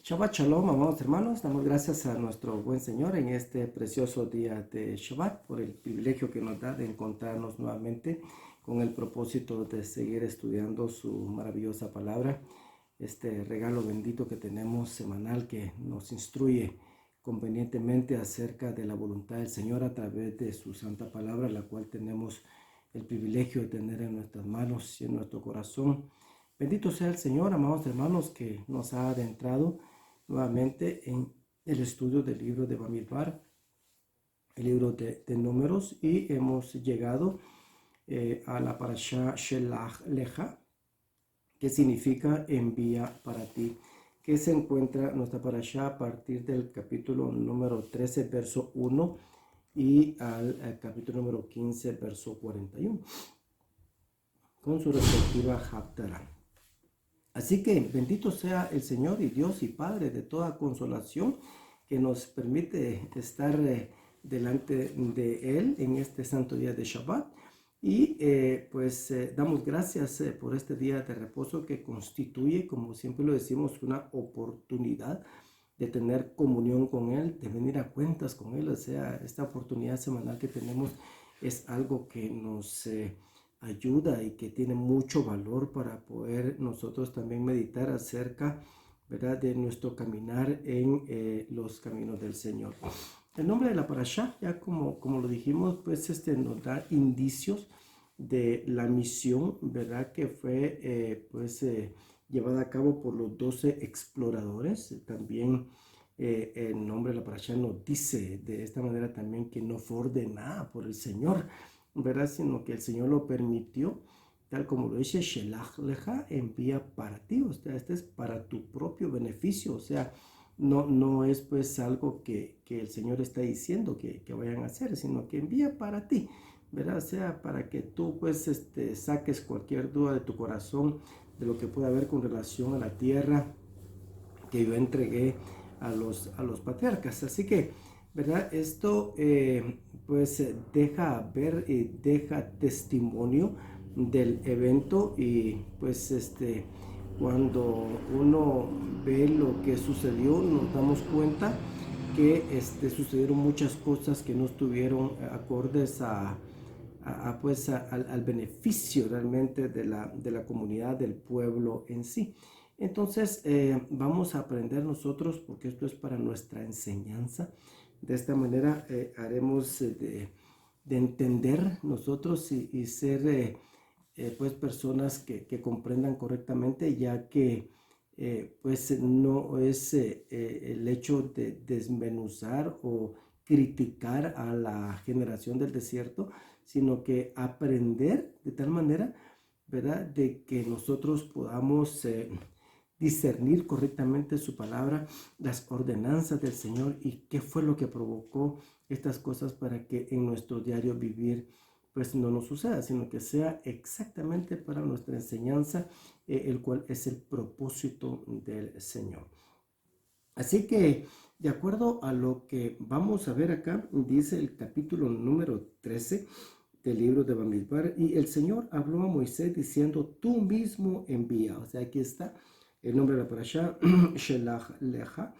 Shabbat Shalom, amados hermanos. Damos gracias a nuestro buen Señor en este precioso día de Shabbat por el privilegio que nos da de encontrarnos nuevamente con el propósito de seguir estudiando su maravillosa palabra. Este regalo bendito que tenemos semanal que nos instruye convenientemente acerca de la voluntad del Señor a través de su santa palabra, la cual tenemos el privilegio de tener en nuestras manos y en nuestro corazón. Bendito sea el Señor, amados hermanos, que nos ha adentrado nuevamente en el estudio del libro de Bamidbar, el libro de Números, y hemos llegado a la parashá Shelach Lecha, que significa envía para ti, que se encuentra nuestra parashá a partir del capítulo número 13, verso 1 y al capítulo número 15, verso 41, con su respectiva Haftarah. Así que bendito sea el Señor y Dios y Padre de toda consolación, que nos permite estar delante de Él en este santo día de Shabbat. Y damos gracias por este día de reposo que constituye, como siempre lo decimos, una oportunidad de tener comunión con Él, de venir a cuentas con Él. O sea, esta oportunidad semanal que tenemos es algo que nos ayuda y que tiene mucho valor para poder nosotros también meditar acerca, ¿verdad?, de nuestro caminar en los caminos del Señor. El nombre de la parashá, ya como lo dijimos, pues nos da indicios de la misión, ¿verdad?, que fue llevada a cabo por los 12 exploradores. También el nombre de la parashá nos dice de esta manera también que no fue ordenada por el Señor, ¿verdad?, sino que el Señor lo permitió, tal como lo dice Shelach Lecha, envía para ti. O sea, este es para tu propio beneficio. O sea, no es pues algo que el Señor está diciendo que vayan a hacer, sino que envía para ti, ¿verdad? O sea, para que tú pues saques cualquier duda de tu corazón de lo que pueda haber con relación a la tierra que yo entregué a los patriarcas. Así que, ¿verdad? Esto deja ver y deja testimonio del evento. Y pues cuando uno ve lo que sucedió, nos damos cuenta que sucedieron muchas cosas que no estuvieron acordes al beneficio realmente de la comunidad, del pueblo en sí. Entonces vamos a aprender nosotros, porque esto es para nuestra enseñanza. De esta manera haremos de entender nosotros y ser pues personas que comprendan correctamente, ya que pues no es el hecho de desmenuzar o criticar a la generación del desierto, sino que aprender de tal manera, ¿verdad?, de que nosotros podamos discernir correctamente su palabra, las ordenanzas del Señor, y qué fue lo que provocó estas cosas, para que en nuestro diario vivir pues no nos suceda, sino que sea exactamente para nuestra enseñanza, el cual es el propósito del Señor. Así que, de acuerdo a lo que vamos a ver acá, dice el capítulo número 13 del libro de Bamidbar: y el Señor habló a Moisés diciendo, tú mismo envía. O sea, aquí está el nombre de la parashá, Shelach Lecha.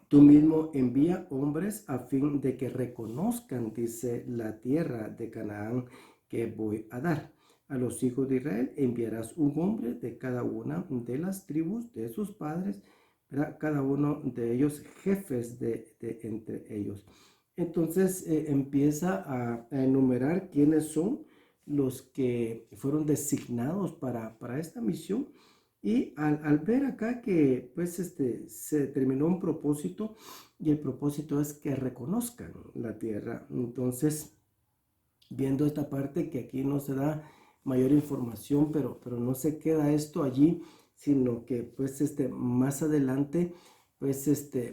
Tú mismo envía hombres a fin de que reconozcan, dice, la tierra de Canaán que voy a dar. A los hijos de Israel enviarás un hombre de cada una de las tribus de sus padres, ¿verdad?, cada uno de ellos jefes de entre ellos. Entonces empieza a enumerar quiénes son los que fueron designados para esta misión. Y al ver acá que pues se determinó un propósito, y el propósito es que reconozcan la tierra. Entonces, viendo esta parte, que aquí no se da mayor información, pero no se queda esto allí, sino que pues más adelante pues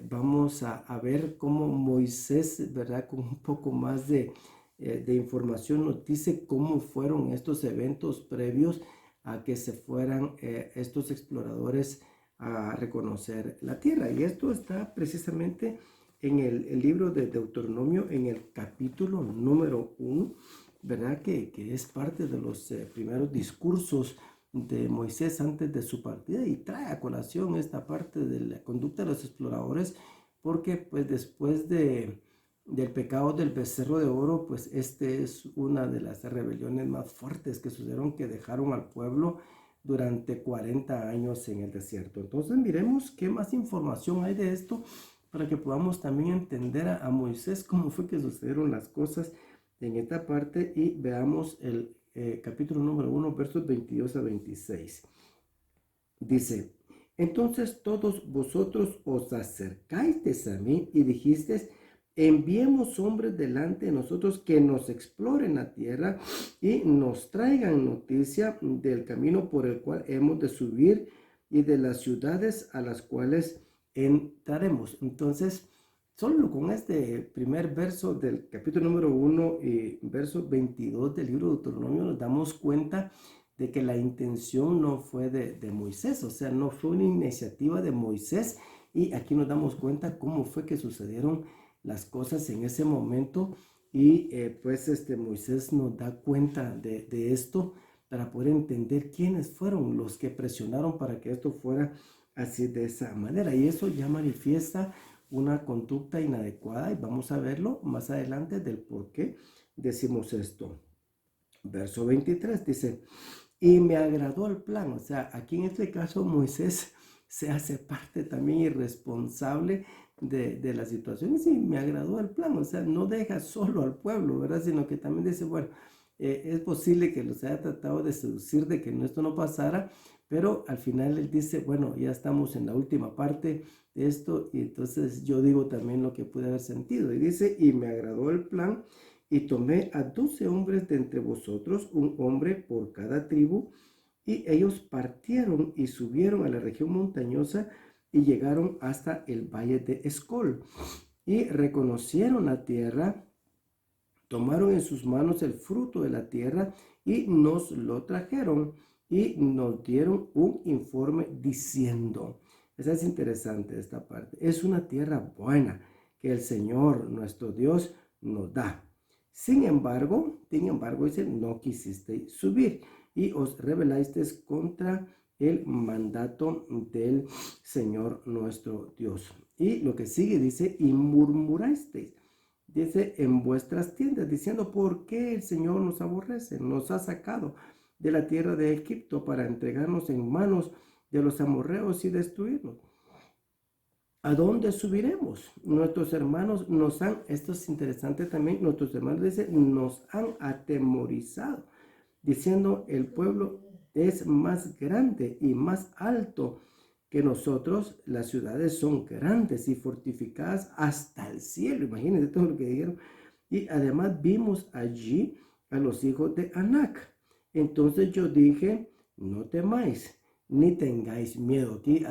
vamos a ver cómo Moisés, ¿verdad?, con un poco más de información, nos dice cómo fueron estos eventos previos a que se fueran estos exploradores a reconocer la tierra. Y esto está precisamente en el libro de Deuteronomio, en el capítulo número 1, ¿verdad?, que es parte de los primeros discursos de Moisés antes de su partida, y trae a colación esta parte de la conducta de los exploradores, porque pues después del pecado del becerro de oro, pues este es una de las rebeliones más fuertes que sucedieron, que dejaron al pueblo durante 40 años en el desierto. Entonces miremos qué más información hay de esto, para que podamos también entender a Moisés cómo fue que sucedieron las cosas en esta parte, y veamos el capítulo número 1, versos 22 a 26. Dice: entonces todos vosotros os acercasteis a mí y dijisteis: enviemos hombres delante de nosotros que nos exploren la tierra y nos traigan noticia del camino por el cual hemos de subir y de las ciudades a las cuales entraremos. Entonces, solo con este primer verso del capítulo número 1 y verso 22 del libro de Deuteronomio nos damos cuenta de que la intención no fue de Moisés, o sea, no fue una iniciativa de Moisés, y aquí nos damos cuenta cómo fue que sucedieron las cosas en ese momento, y pues Moisés nos da cuenta de esto para poder entender quiénes fueron los que presionaron para que esto fuera así, de esa manera, y eso ya manifiesta una conducta inadecuada, y vamos a verlo más adelante del por qué decimos esto. Verso 23 dice: y me agradó el plan. O sea, aquí en este caso Moisés se hace parte también irresponsable de la situación. Y sí, me agradó el plan. O sea, no deja solo al pueblo, ¿verdad? Sino que también dice, bueno, es posible que los haya tratado de seducir de que esto no pasara, pero al final él dice, bueno, ya estamos en la última parte de esto, y entonces yo digo también lo que pude haber sentido. Y dice: y me agradó el plan, y tomé a 12 hombres de entre vosotros, un hombre por cada tribu, y ellos partieron y subieron a la región montañosa y llegaron hasta el valle de Escol, y reconocieron la tierra, tomaron en sus manos el fruto de la tierra y nos lo trajeron y nos dieron un informe diciendo. Esa es interesante esta parte. Es una tierra buena que el Señor nuestro Dios nos da. Sin embargo, dice, no quisisteis subir y os rebelasteis contra el mandato del Señor nuestro Dios. Y lo que sigue dice: y murmurasteis, dice, en vuestras tiendas, diciendo: ¿por qué el Señor nos aborrece? Nos ha sacado de la tierra de Egipto para entregarnos en manos de los amorreos y destruirnos. ¿A dónde subiremos? Nuestros hermanos nos han, esto es interesante también, nuestros hermanos dicen, nos han atemorizado, diciendo: el pueblo es más grande y más alto que nosotros, las ciudades son grandes y fortificadas hasta el cielo. Imagínense todo lo que dijeron. Y además vimos allí a los hijos de Anac. Entonces yo dije: no temáis, ni tengáis miedo. Aquí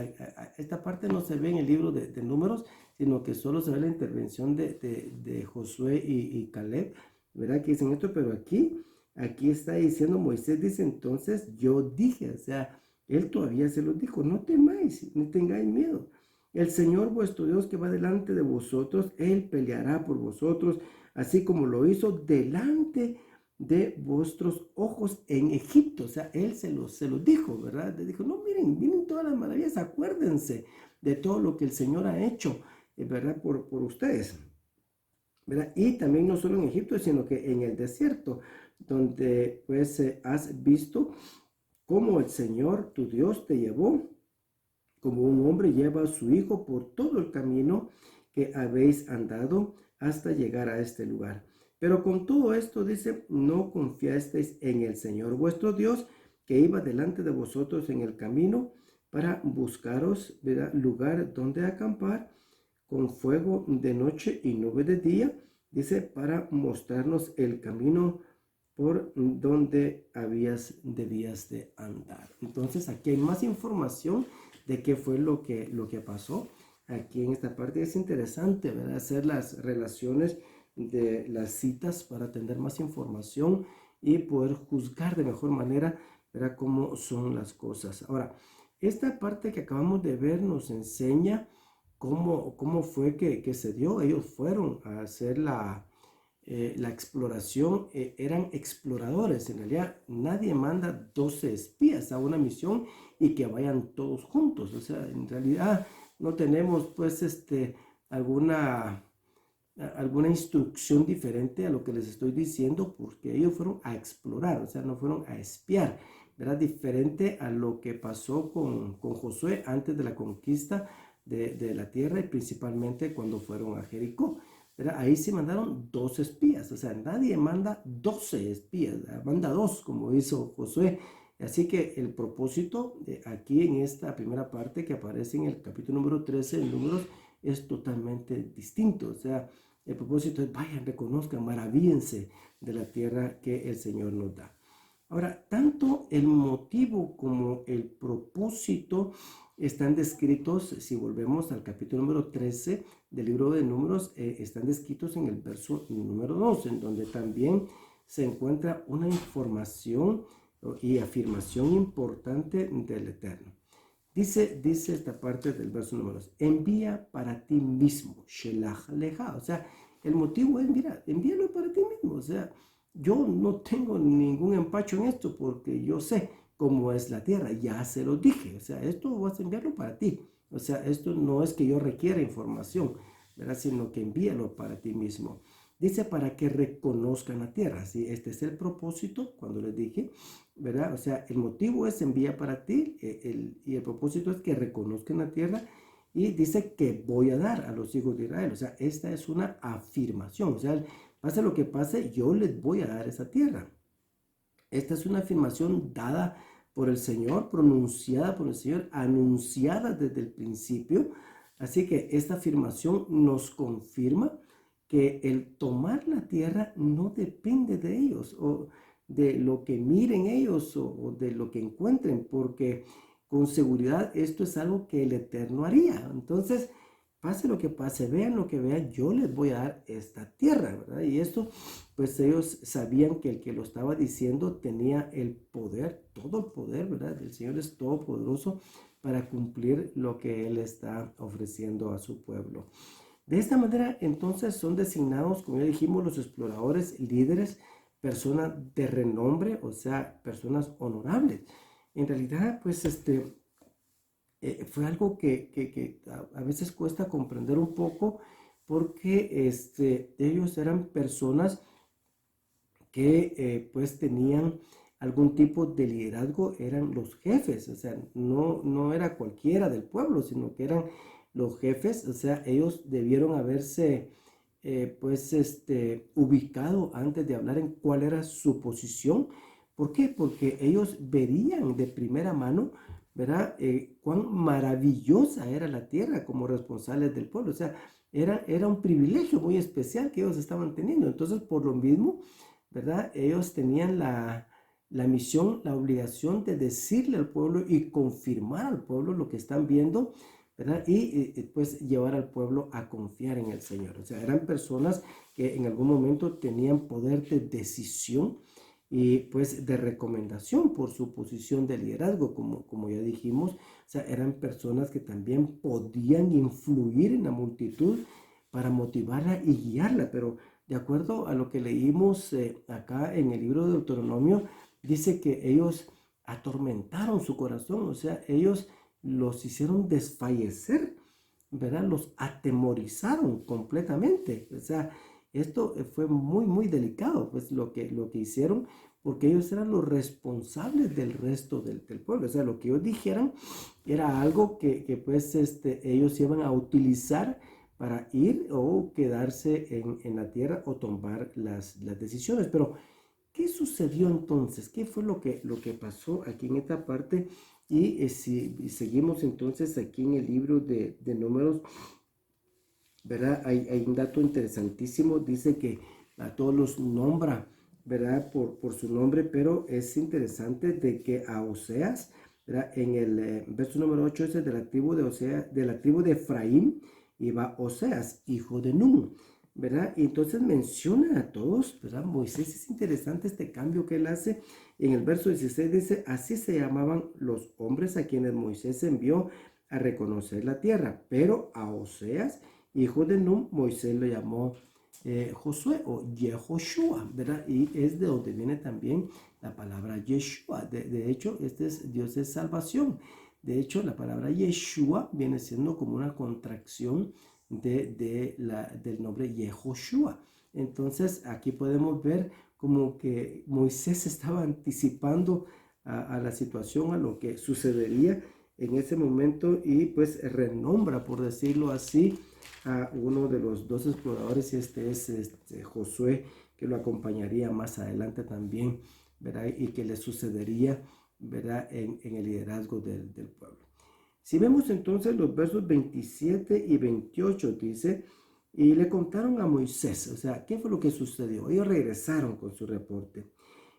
esta parte no se ve en el libro de Números, sino que solo se ve la intervención de Josué y Caleb, ¿verdad? Que dicen esto, pero aquí está diciendo Moisés, dice: entonces yo dije, o sea, él todavía se los dijo: no temáis, ni tengáis miedo. El Señor vuestro Dios, que va delante de vosotros, Él peleará por vosotros, así como lo hizo delante de vuestros ojos en Egipto. O sea, Él se los dijo, ¿verdad? Le dijo: no, miren todas las maravillas, acuérdense de todo lo que el Señor ha hecho, ¿verdad? Por ustedes, ¿verdad? Y también no solo en Egipto, sino que en el desierto, donde pues has visto cómo el Señor tu Dios te llevó, como un hombre lleva a su hijo por todo el camino que habéis andado hasta llegar a este lugar. Pero con todo esto, dice, no confiasteis en el Señor vuestro Dios, que iba delante de vosotros en el camino para buscaros, ¿verdad?, lugar donde acampar, con fuego de noche y nube de día, dice, para mostrarnos el camino por donde debías de andar. Entonces aquí hay más información de qué fue lo que pasó. Aquí en esta parte es interesante, ¿verdad?, hacer las relaciones de las citas para tener más información y poder juzgar de mejor manera, ¿verdad?, cómo son las cosas. Ahora, esta parte que acabamos de ver nos enseña cómo fue que se dio. Ellos fueron a hacer la exploración, eran exploradores. En realidad nadie manda 12 espías a una misión y que vayan todos juntos. O sea, en realidad no tenemos pues alguna, alguna instrucción diferente a lo que les estoy diciendo, porque ellos fueron a explorar, o sea, no fueron a espiar. Era diferente a lo que pasó con Josué antes de la conquista de la tierra, y principalmente cuando fueron a Jericó. Ahí se mandaron 2 espías, o sea, nadie manda 12 espías, manda 2 como hizo Josué. Así que el propósito aquí en esta primera parte que aparece en el capítulo número 13 de Números es totalmente distinto. O sea, el propósito es: vayan, reconozcan, maravíllense de la tierra que el Señor nos da. Ahora, tanto el motivo como el propósito están descritos, si volvemos al capítulo número 13 del libro de Números, están descritos en el verso número 2, en donde también se encuentra una información y afirmación importante del Eterno. Dice esta parte del verso número 2: envía para ti mismo, shelach leja. O sea, el motivo es: mira, envíalo para ti mismo. O sea, yo no tengo ningún empacho en esto, porque yo sé cómo es la tierra, ya se lo dije. O sea, esto vas a enviarlo para ti. O sea, esto no es que yo requiera información, ¿verdad? Sino que envíalo para ti mismo. Dice: para que reconozcan la tierra. ¿Sí? Este es el propósito, cuando les dije, ¿verdad? O sea, el motivo es: envía para ti, y el propósito es que reconozcan la tierra, y dice que voy a dar a los hijos de Israel. O sea, esta es una afirmación. O sea, pase lo que pase, yo les voy a dar esa tierra. Esta es una afirmación dada por el Señor, pronunciada por el Señor, anunciada desde el principio. Así que esta afirmación nos confirma que el tomar la tierra no depende de ellos, o de lo que miren ellos, o de lo que encuentren, porque con seguridad esto es algo que el Eterno haría. Entonces, pase lo que pase, vean lo que vean, yo les voy a dar esta tierra, ¿verdad? Y esto, pues ellos sabían que el que lo estaba diciendo tenía el poder, todo el poder, ¿verdad? El Señor es todopoderoso para cumplir lo que Él está ofreciendo a su pueblo. De esta manera, entonces, son designados, como ya dijimos, los exploradores, líderes, personas de renombre, o sea, personas honorables. En realidad, pues, fue algo que a veces cuesta comprender un poco, porque ellos eran personas que pues tenían algún tipo de liderazgo, eran los jefes. O sea, no era cualquiera del pueblo, sino que eran los jefes. O sea, ellos debieron haberse pues ubicado antes de hablar en cuál era su posición. ¿Por qué? Porque ellos verían de primera mano, ¿verdad? Cuán maravillosa era la tierra como responsables del pueblo. O sea, era un privilegio muy especial que ellos estaban teniendo. Entonces, por lo mismo, ¿verdad? Ellos tenían la misión, la obligación de decirle al pueblo y confirmar al pueblo lo que están viendo, ¿verdad? Y pues llevar al pueblo a confiar en el Señor. O sea, eran personas que en algún momento tenían poder de decisión y pues de recomendación por su posición de liderazgo, como ya dijimos. O sea, eran personas que también podían influir en la multitud para motivarla y guiarla. Pero de acuerdo a lo que leímos acá en el libro de Deuteronomio, dice que ellos atormentaron su corazón. O sea, ellos los hicieron desfallecer, ¿verdad? Los atemorizaron completamente. O sea, esto fue muy, muy delicado, pues lo que hicieron, porque ellos eran los responsables del resto del pueblo. O sea, lo que ellos dijeran era algo que pues ellos iban a utilizar para ir o quedarse en la tierra, o tomar las decisiones. Pero, ¿qué sucedió entonces? ¿Qué fue lo que pasó aquí en esta parte? Y si seguimos entonces aquí en el libro de Números, ¿verdad? Hay un dato interesantísimo. Dice que a todos los nombra, ¿verdad? Por su nombre, pero es interesante de que a Oseas, ¿verdad? En el verso número 8 es de la tribu de Oseas, de la tribu de Efraín, y va Oseas, hijo de Nun, ¿verdad? Y entonces menciona a todos, ¿verdad? Moisés, es interesante este cambio que él hace. En el verso 16 dice: así se llamaban los hombres a quienes Moisés envió a reconocer la tierra, pero a Oseas, hijo de Nun, Moisés lo llamó Josué o Yehoshua, ¿verdad? Y es de donde viene también la palabra Yeshua. De hecho, Dios es salvación. De hecho, la palabra Yeshua viene siendo como una contracción del nombre Yehoshua. Entonces, aquí podemos ver como que Moisés estaba anticipando a la situación, a lo que sucedería en ese momento, y pues renombra, por decirlo así, a uno de los dos exploradores, y este es Josué, que lo acompañaría más adelante también, ¿verdad? Y que le sucedería, ¿verdad? En el liderazgo del pueblo. Si vemos entonces los versos 27 y 28, dice, y le contaron a Moisés, o sea, ¿qué fue lo que sucedió? Ellos regresaron con su reporte,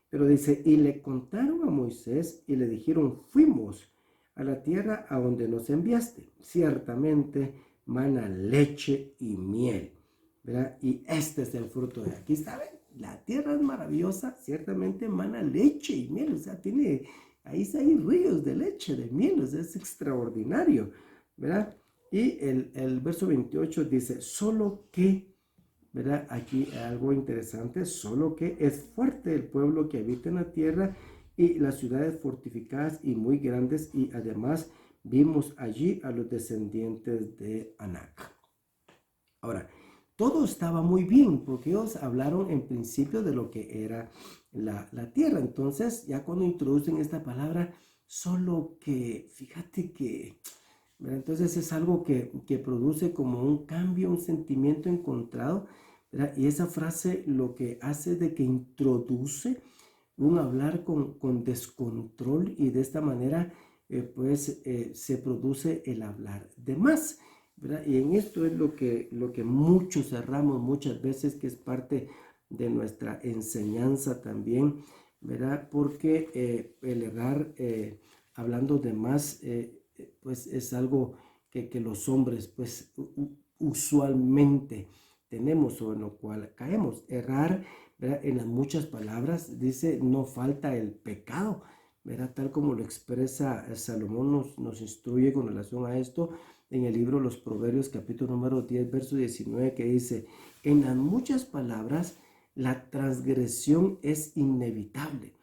pero dice, y le contaron a Moisés y le dijeron, fuimos a la tierra a donde nos enviaste, ciertamente mana leche y miel, ¿verdad? Y este es el fruto de aquí, ¿saben? La tierra es maravillosa, ciertamente mana leche y miel, o sea, ahí hay ríos de leche, de miel, o sea, es extraordinario, ¿verdad? Y el verso 28 dice, solo que, ¿verdad? Aquí algo interesante, solo que es fuerte el pueblo que habita en la tierra y las ciudades fortificadas y muy grandes, y además vimos allí a los descendientes de Anac. Ahora, todo estaba muy bien porque ellos hablaron en principio de lo que era la tierra. Entonces, ya cuando introducen esta palabra, solo que, fíjate que, ¿verdad? Entonces es algo que produce como un cambio, un sentimiento encontrado, ¿verdad? Y esa frase lo que hace de que introduce un hablar con descontrol, y de esta manera se produce el hablar de más, ¿verdad? Y en esto es lo que muchos erramos muchas veces, que es parte de nuestra enseñanza también, ¿verdad? Porque el errar hablando de más, pues es algo que los hombres pues usualmente tenemos, o en lo cual caemos. Errar, ¿verdad? En las muchas palabras, dice, no falta el pecado, ¿verdad? Tal como lo expresa Salomón, nos instruye con relación a esto en el libro Los Proverbios, capítulo número 10, verso 19, que dice, en las muchas palabras la transgresión es inevitable,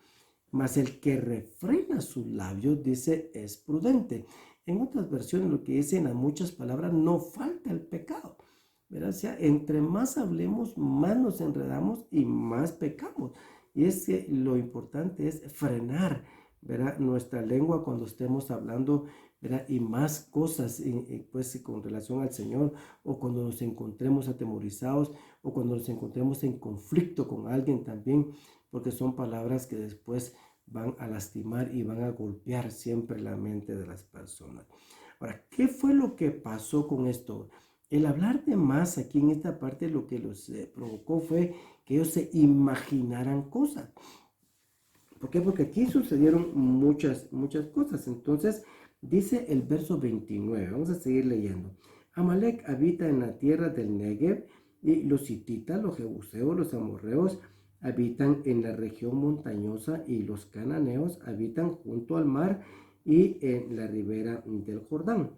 mas el que refrena sus labios, dice, es prudente. En otras versiones lo que dice, en las muchas palabras no falta el pecado, ¿verdad? O sea, entre más hablemos, más nos enredamos y más pecamos. Y es que lo importante es frenar, ¿verdad? Nuestra lengua cuando estemos hablando, ¿verdad? Y más cosas, pues con relación al Señor, o cuando nos encontremos atemorizados, o cuando nos encontremos en conflicto con alguien también, porque son palabras que después van a lastimar y van a golpear siempre la mente de las personas. Ahora, ¿qué fue lo que pasó con esto? El hablar de más aquí en esta parte lo que los provocó fue que ellos se imaginaran cosas. ¿Por qué? Porque aquí sucedieron muchas cosas. Entonces, dice el verso 29, vamos a seguir leyendo. Amalek habita en la tierra del Negev, y los hititas, los jebuseos, los amorreos habitan en la región montañosa, y los cananeos habitan junto al mar y en la ribera del Jordán.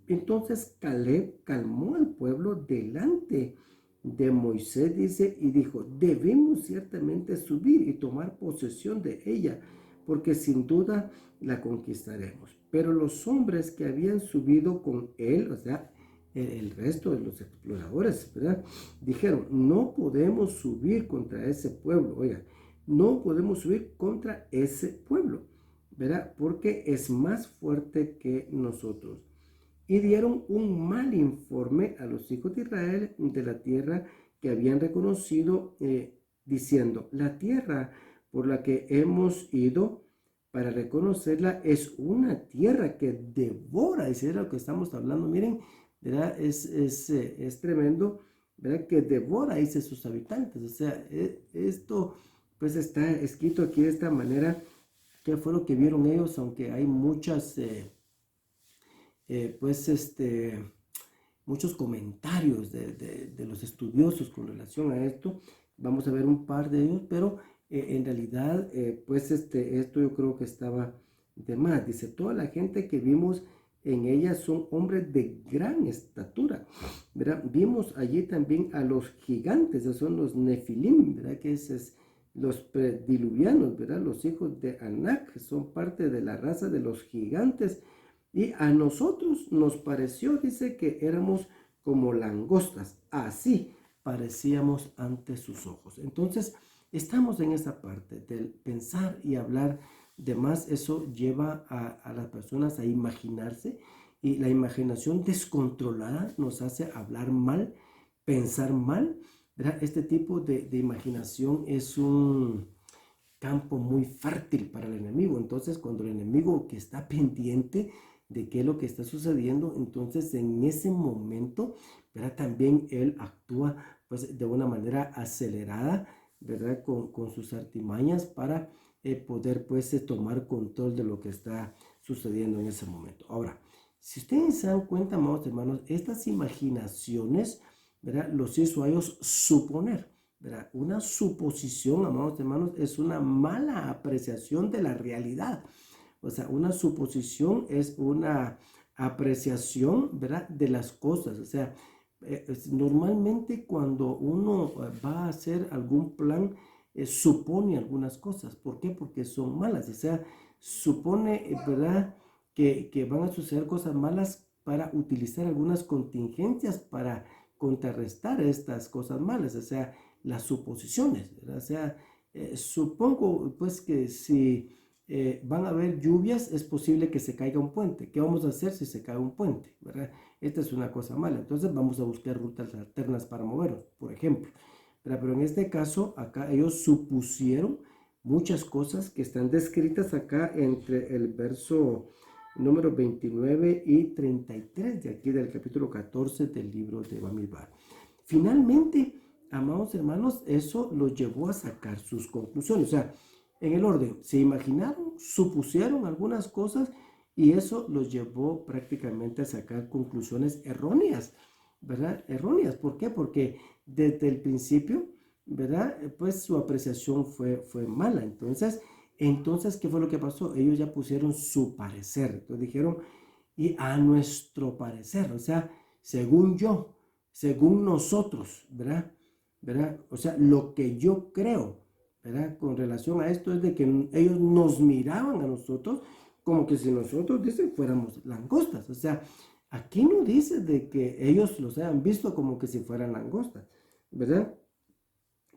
Entonces Caleb calmó al pueblo delante de Moisés, dice, y dijo, debemos ciertamente subir y tomar posesión de ella, porque sin duda la conquistaremos. Pero los hombres que habían subido con él, o sea, el resto de los exploradores, ¿verdad? Dijeron, no podemos subir contra ese pueblo, oiga, no podemos subir contra ese pueblo, ¿verdad? Porque es más fuerte que nosotros. Y dieron un mal informe a los hijos de Israel de la tierra que habían reconocido, diciendo, la tierra por la que hemos ido para reconocerla es una tierra que devora. Ese es lo que estamos hablando, miren, ¿verdad? Es tremendo, ¿verdad? Que devora, dice, sus habitantes. O sea, esto pues está escrito aquí de esta manera. ¿Qué fue lo que vieron ellos? Aunque hay muchas pues muchos comentarios de los estudiosos con relación a esto. Vamos a ver un par de ellos, pero en realidad, pues esto yo creo que estaba de más. Dice, toda la gente que vimos en ella son hombres de gran estatura, ¿verdad? Vimos allí también a los gigantes, esos son los nefilim, ¿verdad? Que es los prediluvianos, ¿verdad? Los hijos de Anak, que son parte de la raza de los gigantes. Y a nosotros nos pareció, dice, que éramos como langostas, así parecíamos ante sus ojos. Entonces, estamos en esa parte del pensar y hablar de más. Eso lleva a las personas a imaginarse, y la imaginación descontrolada nos hace hablar mal, pensar mal, ¿verdad? Este tipo de imaginación es un campo muy fértil para el enemigo. Entonces, cuando el enemigo que está pendiente de qué es lo que está sucediendo, entonces en ese momento, ¿verdad? También él actúa pues de una manera acelerada, ¿verdad? Con sus artimañas para poder pues tomar control de lo que está sucediendo en ese momento. Ahora, si ustedes se dan cuenta, amados hermanos, estas imaginaciones, ¿verdad? Los hizo a ellos suponer, ¿verdad? Una suposición, amados hermanos, es una mala apreciación de la realidad. O sea, una suposición es una apreciación, ¿verdad? De las cosas. O sea, normalmente cuando uno va a hacer algún plan, supone algunas cosas. ¿Por qué? Porque son malas. O sea, supone, ¿verdad? Que van a suceder cosas malas para utilizar algunas contingencias para contrarrestar estas cosas malas. O sea, las suposiciones, ¿verdad? O sea, supongo pues que si van a haber lluvias, es posible que se caiga un puente. ¿Qué vamos a hacer si se cae un puente? ¿Verdad? Esta es una cosa mala. Entonces vamos a buscar rutas alternas para movernos, por ejemplo. ¿Verdad? Pero en este caso, acá ellos supusieron muchas cosas que están descritas acá entre el verso número 29 y 33 de aquí del capítulo 14 del libro de Bamidbar. Finalmente, amados hermanos, eso los llevó a sacar sus conclusiones. O sea, en el orden, se imaginaron, supusieron algunas cosas, y eso los llevó prácticamente a sacar conclusiones erróneas, ¿verdad? Erróneas. ¿Por qué? Porque desde el principio, ¿verdad? Pues su apreciación fue mala. Entonces, ¿qué fue lo que pasó? Ellos ya pusieron su parecer. Entonces dijeron, y a nuestro parecer, o sea, según yo, según nosotros, ¿verdad? ¿Verdad? O sea, lo que yo creo, ¿verdad? Con relación a esto es de que ellos nos miraban a nosotros como que si nosotros, dicen, fuéramos langostas. O sea, aquí no dice de que ellos los hayan visto como que si fueran langostas, ¿verdad?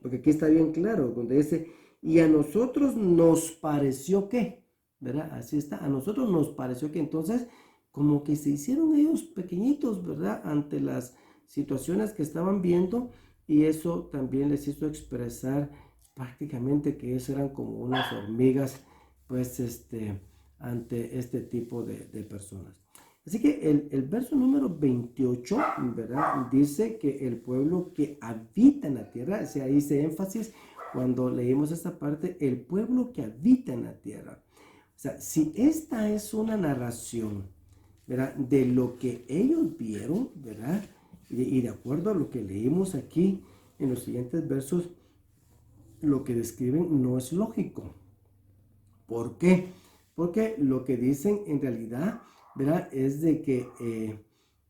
Porque aquí está bien claro, donde dice, y a nosotros nos pareció que, ¿verdad? Así está, a nosotros nos pareció que. Entonces, como que se hicieron ellos pequeñitos, ¿verdad? Ante las situaciones que estaban viendo, y eso también les hizo expresar prácticamente que ellos eran como unas hormigas, pues, ante este tipo de personas. Así que el verso número 28, ¿verdad? Dice que el pueblo que habita en la tierra, o sea, ahí hice énfasis cuando leímos esta parte, el pueblo que habita en la tierra. O sea, si esta es una narración, ¿verdad? De lo que ellos vieron, ¿verdad? Y de acuerdo a lo que leímos aquí en los siguientes versos, lo que describen no es lógico. ¿Por qué? Porque lo que dicen en realidad, ¿verdad? Es de que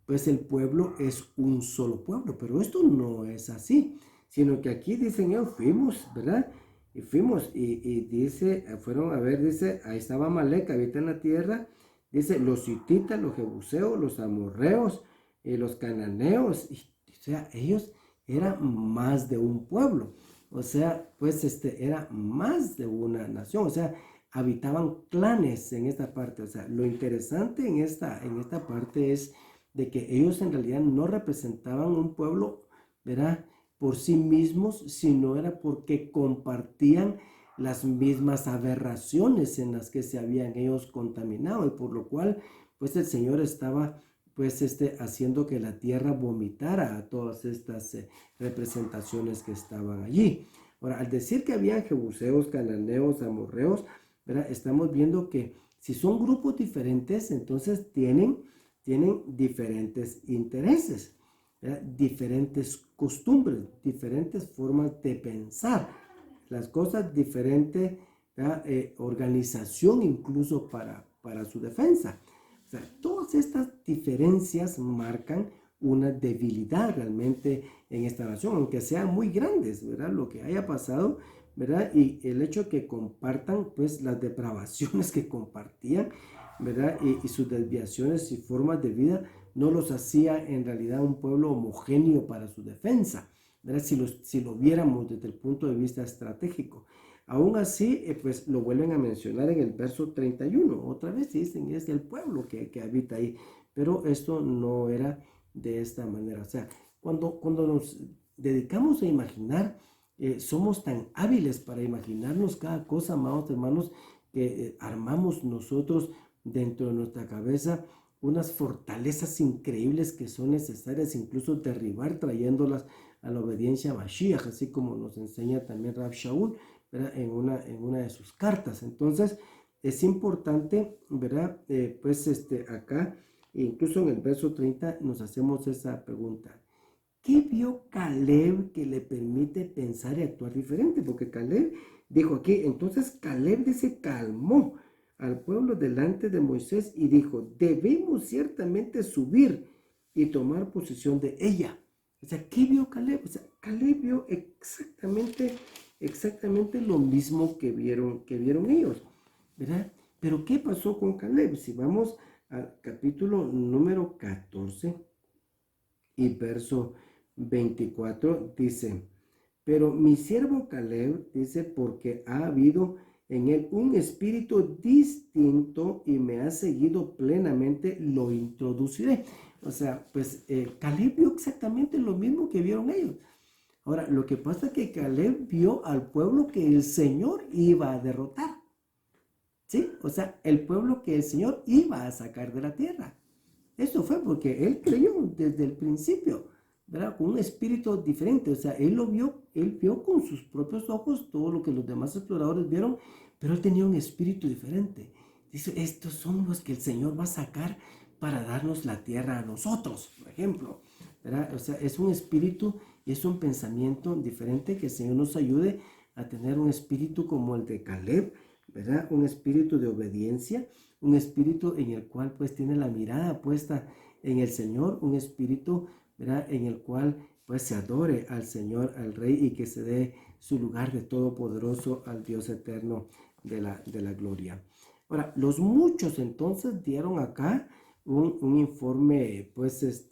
pues el pueblo es un solo pueblo, pero esto no es así, sino que aquí dicen ellos, fuimos, ¿verdad? Y fuimos, y dice, fueron a ver, dice, ahí estaba Amalek, habita en la tierra, dice, los hititas, los jebuseos, los amorreos, los cananeos, o sea, ellos eran más de un pueblo, o sea, pues era más de una nación, o sea, habitaban clanes en esta parte. O sea, lo interesante en esta parte es de que ellos en realidad no representaban un pueblo, ¿verdad? Por sí mismos, sino era porque compartían las mismas aberraciones en las que se habían ellos contaminado, y por lo cual pues el Señor estaba pues haciendo que la tierra vomitara a todas estas representaciones que estaban allí. Ahora, al decir que había jebuseos, cananeos, amorreos, ¿verdad? Estamos viendo que si son grupos diferentes, entonces tienen diferentes intereses, ¿verdad? Diferentes costumbres, diferentes formas de pensar las cosas, diferente organización incluso para su defensa. O sea, todas estas diferencias marcan una debilidad realmente en esta nación, aunque sean muy grandes, ¿verdad? Lo que haya pasado, ¿verdad? Y el hecho que compartan, pues, las depravaciones que compartían, ¿verdad? Y sus desviaciones y formas de vida no los hacía en realidad un pueblo homogéneo para su defensa, ¿verdad? Si lo viéramos desde el punto de vista estratégico. Aún así, pues lo vuelven a mencionar en el verso 31. Otra vez dicen, es el pueblo que habita ahí. Pero esto no era de esta manera. O sea, cuando nos dedicamos a imaginar, somos tan hábiles para imaginarnos cada cosa, amados hermanos, que armamos nosotros dentro de nuestra cabeza unas fortalezas increíbles que son necesarias incluso derribar trayéndolas a la obediencia a Mashiach, así como nos enseña también Rab Shaul, ¿verdad? En una de sus cartas. Entonces, es importante, ¿verdad? Acá, incluso en el verso 30, nos hacemos esa pregunta. ¿Qué vio Caleb que le permite pensar y actuar diferente? Porque Caleb dijo aquí, entonces Caleb dice, calmó al pueblo delante de Moisés y dijo, debemos ciertamente subir y tomar posesión de ella. O sea, ¿qué vio Caleb? O sea, Caleb vio exactamente lo mismo que vieron ellos, ¿verdad? Pero ¿qué pasó con Caleb? Si vamos al capítulo número 14 y verso 24, dice, pero mi siervo Caleb, dice, porque ha habido en él un espíritu distinto y me ha seguido plenamente, lo introduciré. O sea, pues Caleb vio exactamente lo mismo que vieron ellos. Ahora, lo que pasa es que Caleb vio al pueblo que el Señor iba a derrotar. ¿Sí? O sea, el pueblo que el Señor iba a sacar de la tierra. Eso fue porque él creyó desde el principio, ¿verdad? Con un espíritu diferente. O sea, él vio con sus propios ojos todo lo que los demás exploradores vieron, pero él tenía un espíritu diferente. Dice, estos son los que el Señor va a sacar para darnos la tierra a nosotros, por ejemplo, ¿verdad? O sea, es un espíritu y es un pensamiento diferente, que el Señor nos ayude a tener un espíritu como el de Caleb, ¿verdad? Un espíritu de obediencia, un espíritu en el cual pues tiene la mirada puesta en el Señor, un espíritu, ¿verdad? En el cual pues se adore al Señor, al Rey, y que se dé su lugar de todopoderoso al Dios eterno de la gloria. Ahora, los muchos entonces dieron acá un informe pues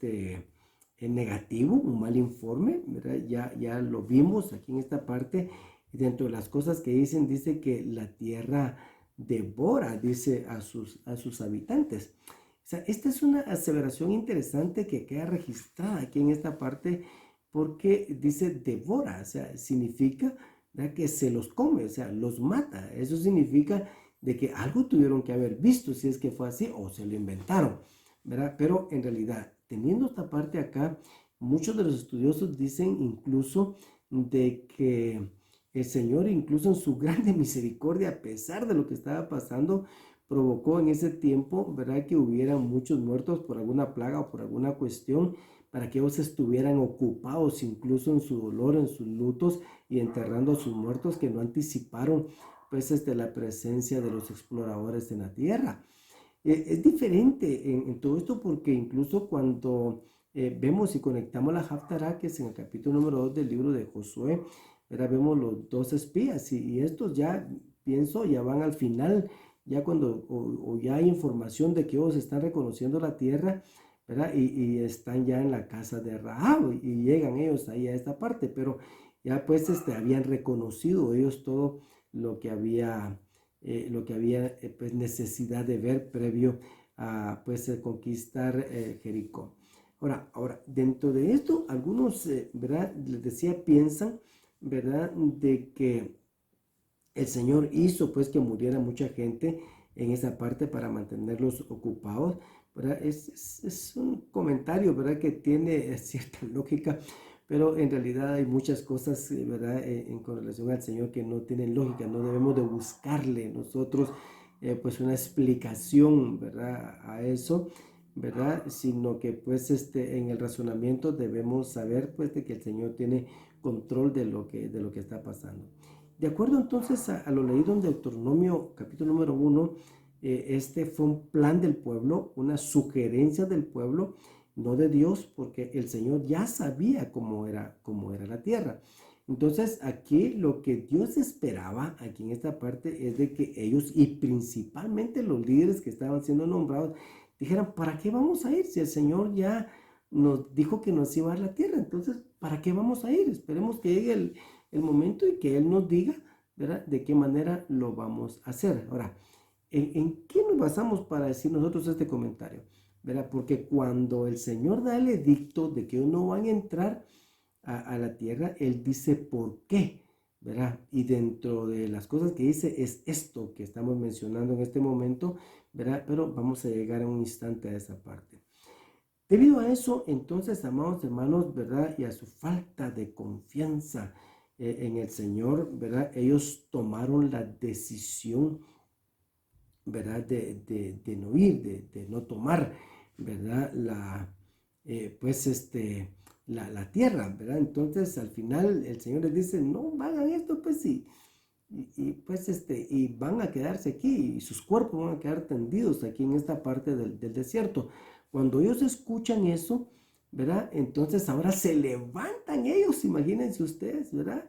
negativo, un mal informe, ¿verdad? Ya lo vimos aquí en esta parte. Dentro de las cosas que dicen, dice que la tierra devora, dice, a sus habitantes. O sea, esta es una aseveración interesante que queda registrada aquí en esta parte, porque dice devora, o sea, significa, ¿verdad?, que se los come, o sea, los mata. Eso significa de que algo tuvieron que haber visto, si es que fue así, o se lo inventaron, ¿verdad? Pero en realidad, teniendo esta parte acá, muchos de los estudiosos dicen incluso de que el Señor, incluso en su grande misericordia, a pesar de lo que estaba pasando, provocó en ese tiempo, ¿verdad?, que hubieran muchos muertos por alguna plaga o por alguna cuestión, para que ellos estuvieran ocupados incluso en su dolor, en sus lutos, y enterrando a sus muertos, que no anticiparon pues la presencia de los exploradores en la tierra. Es diferente en todo esto, porque incluso cuando vemos y conectamos la Haftarah, que es en el capítulo número 2 del libro de Josué, ahora vemos los dos espías, y estos ya, pienso, ya van al final, ya cuando o ya hay información de que ellos están reconociendo la tierra, ¿verdad? Y están ya en la casa de Rahab, y llegan ellos ahí a esta parte, pero ya pues habían reconocido ellos todo lo que había pues necesidad de ver previo a pues conquistar Jericó. Ahora, dentro de esto, algunos, ¿verdad?, les decía, piensan, ¿verdad?, de que el Señor hizo pues que muriera mucha gente en esa parte para mantenerlos ocupados, ¿verdad? Es un comentario, ¿verdad?, que tiene cierta lógica, pero en realidad hay muchas cosas, ¿verdad?, con relación al Señor, que no tienen lógica. No debemos de buscarle nosotros pues una explicación, ¿verdad?, a eso, ¿verdad?, sino que pues en el razonamiento debemos saber pues de que el Señor tiene control de lo que está pasando. De acuerdo entonces a lo leído en Deuteronomio capítulo número 1, Este fue un plan del pueblo, una sugerencia del pueblo, no de Dios, porque el Señor ya sabía cómo era la tierra. Entonces aquí lo que Dios esperaba, aquí en esta parte, es de que ellos y principalmente los líderes que estaban siendo nombrados, dijeran, ¿para qué vamos a ir si el Señor ya nos dijo que nos iba a dar la tierra? Entonces, ¿para qué vamos a ir? Esperemos que llegue el momento y que Él nos diga, ¿verdad?, de qué manera lo vamos a hacer. Ahora, ¿en qué nos basamos para decir nosotros este comentario? ¿Verdad? Porque cuando el Señor da el edicto de que no van a entrar a la tierra, Él dice por qué, ¿verdad? Y dentro de las cosas que dice es esto que estamos mencionando en este momento, ¿verdad? Pero vamos a llegar en un instante a esa parte. Debido a eso, entonces, amados hermanos, ¿verdad? Y a su falta de confianza en el Señor, ¿verdad? Ellos tomaron la decisión, ¿verdad? De no ir, de no tomar, ¿verdad? Pues la tierra, ¿verdad? Entonces al final el Señor les dice, no hagan esto, pues pues y van a quedarse aquí y sus cuerpos van a quedar tendidos aquí en esta parte del desierto. Cuando ellos escuchan eso, ¿verdad? Entonces ahora se levantan ellos, imagínense ustedes, ¿verdad?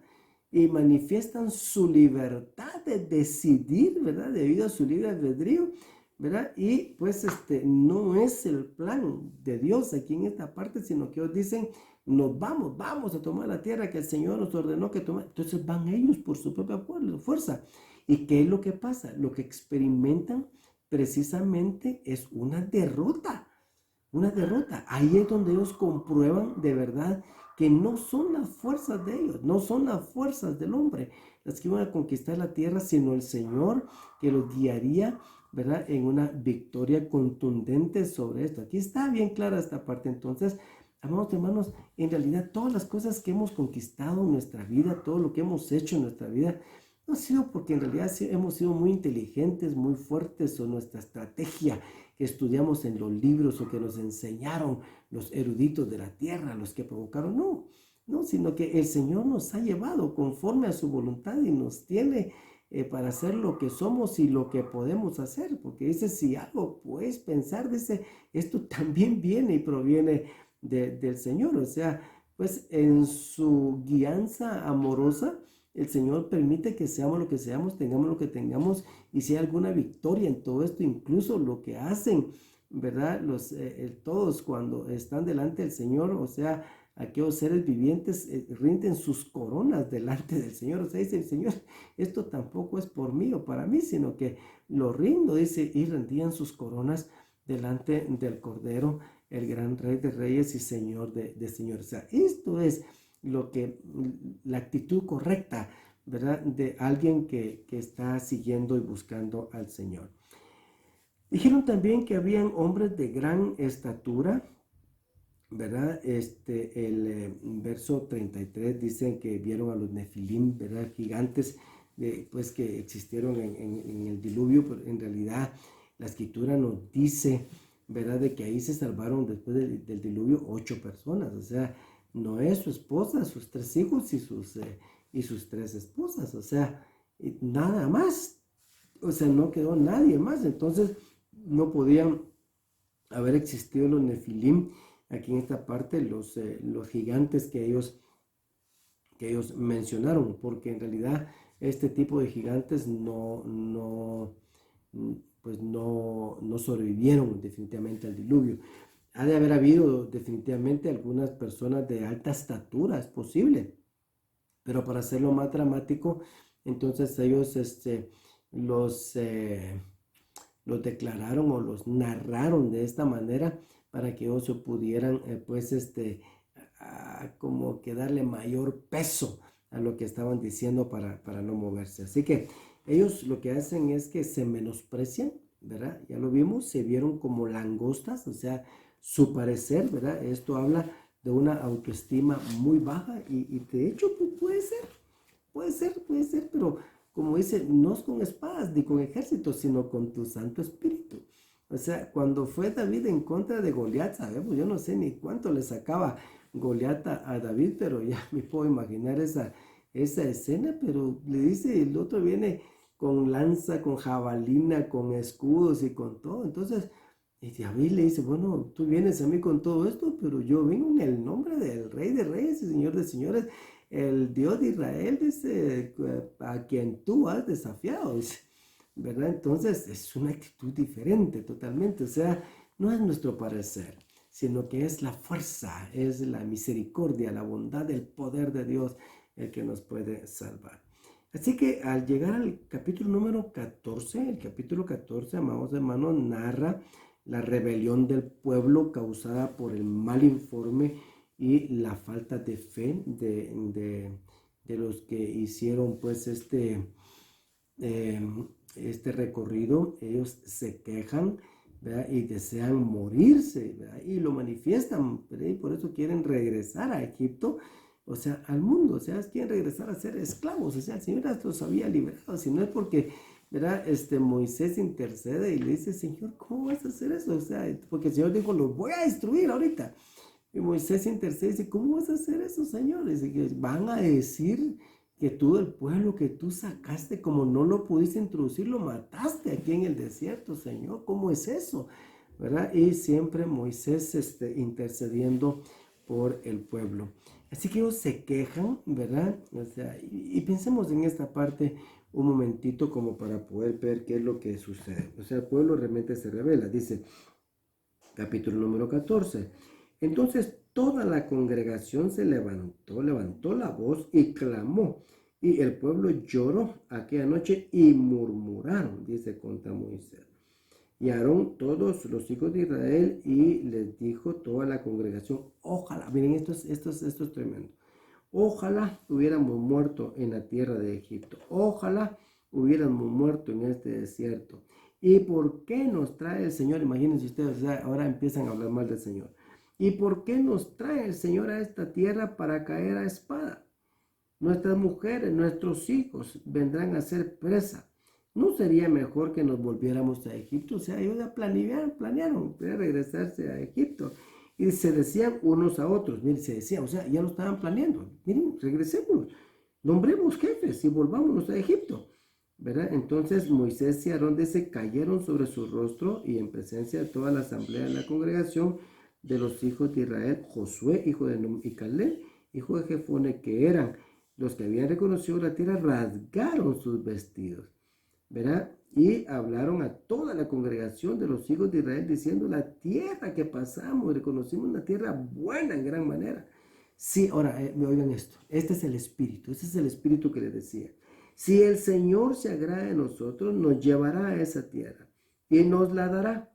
Y manifiestan su libertad de decidir, ¿verdad? Debido a su libre albedrío, ¿verdad? Y pues no es el plan de Dios aquí en esta parte, sino que ellos dicen, vamos a tomar la tierra que el Señor nos ordenó que tomara. Entonces van ellos por su propia fuerza. ¿Y qué es lo que pasa? Lo que experimentan precisamente es una derrota. Una derrota. Ahí es donde ellos comprueban de verdad que no son las fuerzas de ellos, no son las fuerzas del hombre las que iban a conquistar la tierra, sino el Señor que los guiaría, ¿verdad?, en una victoria contundente sobre esto. Aquí está bien clara esta parte. Entonces, amados hermanos, en realidad todas las cosas que hemos conquistado en nuestra vida, todo lo que hemos hecho en nuestra vida, no ha sido porque en realidad hemos sido muy inteligentes, muy fuertes, o nuestra estrategia que estudiamos en los libros o que nos enseñaron los eruditos de la tierra, los que provocaron, no, sino que el Señor nos ha llevado conforme a su voluntad y nos tiene para hacer lo que somos y lo que podemos hacer, porque dice, si algo puedes pensar, dice, esto también viene y proviene del Señor. O sea, pues en su guianza amorosa, el Señor permite que seamos lo que seamos, tengamos lo que tengamos, y si hay alguna victoria en todo esto, incluso lo que hacen, ¿verdad? Todos cuando están delante del Señor, o sea, aquellos seres vivientes rinden sus coronas delante del Señor. O sea, dice el Señor, esto tampoco es por mí o para mí, sino que lo rindo, dice, y rendían sus coronas delante del Cordero, el gran Rey de Reyes y Señor de Señores. O sea, esto es la actitud correcta, ¿verdad?, de alguien que está siguiendo y buscando al Señor. Dijeron también que habían hombres de gran estatura, ¿verdad? El verso 33 dicen que vieron a los nefilim, ¿verdad?, gigantes, pues que existieron en el diluvio, pero en realidad la escritura nos dice, ¿verdad?, de que ahí se salvaron después del diluvio 8 personas. O sea, Noé, su esposa, sus 3 hijos y sus 3 esposas. O sea, nada más. O sea, no quedó nadie más. Entonces, no podían haber existido los nefilim aquí en esta parte, los gigantes que ellos mencionaron, porque en realidad este tipo de gigantes pues no sobrevivieron definitivamente al diluvio. Ha de haber habido definitivamente algunas personas de alta estatura, es posible, pero para hacerlo más dramático, entonces ellos los declararon o los narraron de esta manera para que ellos se pudieran pues como que darle mayor peso a lo que estaban diciendo para no moverse. Así que ellos lo que hacen es que se menosprecian, ¿verdad? Ya lo vimos, se vieron como langostas, o sea, su parecer, ¿verdad? Esto habla de una autoestima muy baja y de hecho pues, puede ser, pero como dice, no es con espadas ni con ejércitos, sino con tu Santo Espíritu. O sea, cuando fue David en contra de Goliat, sabemos, yo no sé ni cuánto le sacaba Goliat a David, pero ya me puedo imaginar esa escena, pero le dice, el otro viene con lanza, con jabalina, con escudos y con todo. Entonces, y David le dice, bueno, tú vienes a mí con todo esto, pero yo vengo en el nombre del Rey de Reyes y Señor de Señores, el Dios de Israel, dice, a quien tú has desafiado, dice, ¿verdad? Entonces, es una actitud diferente totalmente, o sea, no es nuestro parecer, sino que es la fuerza, es la misericordia, la bondad, el poder de Dios el que nos puede salvar. Así que al llegar al capítulo número 14, el capítulo 14, amados hermanos, narra la rebelión del pueblo causada por el mal informe y la falta de fe de los que hicieron pues eh, este recorrido. Ellos se quejan, ¿verdad? Y desean morirse, ¿verdad? Y lo manifiestan, ¿verdad? Y por eso quieren regresar a Egipto, o sea, al mundo, o sea, quieren regresar a ser esclavos, o sea, el Señor los había liberado, si no es porque, ¿verdad? Moisés intercede y le dice, Señor, ¿cómo vas a hacer eso? O sea, porque el Señor dijo, los voy a destruir ahorita. Y Moisés intercede y dice, ¿cómo vas a hacer eso, Señor? Y dice, van a decir que todo el pueblo que tú sacaste, como no lo pudiste introducir, lo mataste aquí en el desierto, Señor. ¿Cómo es eso? ¿Verdad? Y siempre Moisés intercediendo por el pueblo. Así que ellos se quejan, ¿verdad? O sea, y pensemos en esta parte un momentito como para poder ver qué es lo que sucede. O sea, el pueblo realmente se revela. Dice, capítulo número 14. Entonces toda la congregación se levantó la voz y clamó. Y el pueblo lloró aquella noche y murmuraron, dice, contra Moisés. Y Aarón todos los hijos de Israel y les dijo toda la congregación, ojalá, miren, esto es tremendo. Ojalá hubiéramos muerto en la tierra de Egipto. Ojalá hubiéramos muerto en este desierto. ¿Y por qué nos trae el Señor? Imagínense ustedes, ahora empiezan a hablar mal del Señor. ¿Y por qué nos trae el Señor a esta tierra para caer a espada? Nuestras mujeres, nuestros hijos vendrán a ser presa. ¿No sería mejor que nos volviéramos a Egipto? O sea, ellos ya planearon regresarse a Egipto. Y se decían unos a otros, miren, se decían, o sea, ya lo estaban planeando. Miren, regresemos, nombremos jefes y volvámonos a Egipto. ¿Verdad? Entonces Moisés y Aarón se cayeron sobre su rostro y en presencia de toda la asamblea de la congregación de los hijos de Israel, Josué, hijo de Nun, y Caleb, hijo de Jefone, que eran los que habían reconocido la tierra, rasgaron sus vestidos, ¿verdad? Y hablaron a toda la congregación de los hijos de Israel diciendo, la tierra que pasamos, reconocimos una tierra buena en gran manera. Sí, ahora, oigan esto, este es el espíritu que les decía. Si el Señor se agrada de nosotros, nos llevará a esa tierra y nos la dará.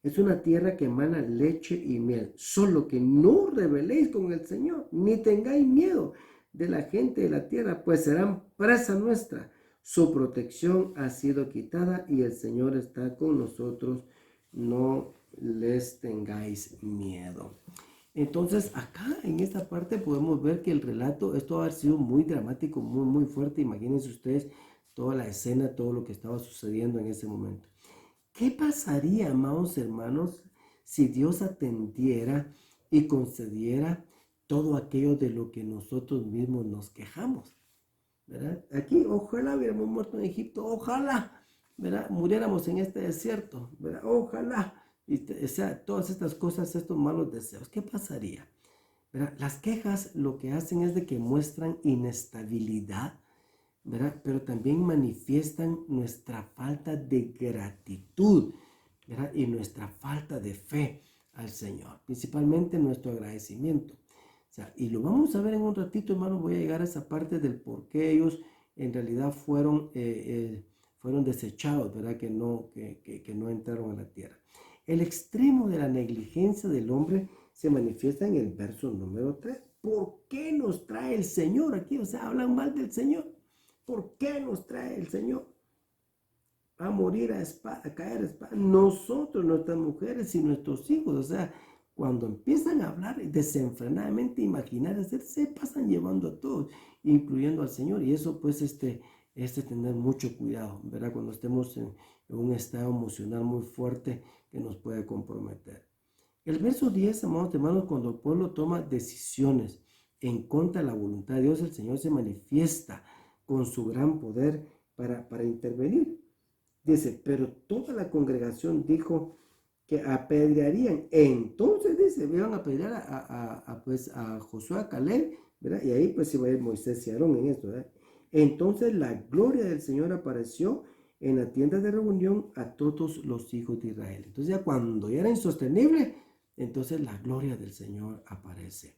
Es una tierra que emana leche y miel. Solo que no rebeléis con el Señor, ni tengáis miedo de la gente de la tierra, pues serán presa nuestra. Su protección ha sido quitada y el Señor está con nosotros. No les tengáis miedo. Entonces, acá en esta parte podemos ver que el relato, esto ha sido muy dramático, muy fuerte. Imagínense ustedes toda la escena, todo lo que estaba sucediendo en ese momento. ¿Qué pasaría, amados hermanos, si Dios atendiera y concediera todo aquello de lo que nosotros mismos nos quejamos? ¿Verdad? Aquí, ojalá hubiéramos muerto en Egipto, ojalá, ¿verdad? Muriéramos en este desierto, ¿verdad? Ojalá. O sea, todas estas cosas, estos malos deseos, ¿qué pasaría? ¿Verdad? Las quejas lo que hacen es de que muestran inestabilidad, ¿verdad? Pero también manifiestan nuestra falta de gratitud, ¿verdad? Y nuestra falta de fe al Señor, principalmente nuestro agradecimiento. O sea, y lo vamos a ver en un ratito, hermano. Voy a llegar a esa parte del por qué ellos en realidad fueron desechados, ¿verdad? Que no entraron a la tierra. El extremo de la negligencia del hombre se manifiesta en el verso número 3. ¿Por qué nos trae el Señor aquí? O sea, hablan mal del Señor. ¿Por qué nos trae el Señor a morir a espada, a caer a espada? Nosotros, nuestras mujeres y nuestros hijos. O sea, cuando empiezan a hablar desenfrenadamente, imaginar, se pasan llevando a todos, incluyendo al Señor. Y eso pues es tener mucho cuidado, ¿verdad? Cuando estemos en un estado emocional muy fuerte que nos puede comprometer. El verso 10, amados hermanos, cuando el pueblo toma decisiones en contra de la voluntad de Dios, el Señor se manifiesta con su gran poder para intervenir. Dice, pero toda la congregación dijo que apedrearían. Entonces dice, iban a apedrear pues, a Josué, a Caleb, ¿verdad? Y ahí pues iba a ir Moisés y Aarón en esto, ¿verdad? Entonces la gloria del Señor apareció en la tienda de reunión a todos los hijos de Israel. Entonces ya cuando ya era insostenible, entonces la gloria del Señor aparece.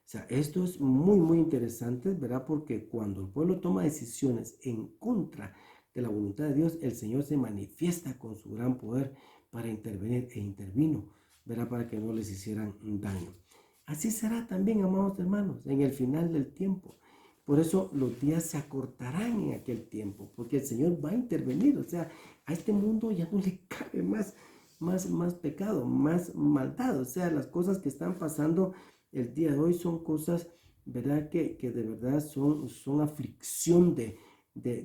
O sea, esto es muy, muy interesante, ¿verdad? Porque cuando el pueblo toma decisiones en contra de la voluntad de Dios, el Señor se manifiesta con su gran poder para intervenir e intervino, ¿verdad? Para que no les hicieran daño. Así será también, amados hermanos, en el final del tiempo. Por eso los días se acortarán en aquel tiempo, porque el Señor va a intervenir. O sea, a este mundo ya no le cabe más pecado, más maldad. O sea, las cosas que están pasando el día de hoy son cosas, ¿verdad? Que de verdad son aflicción de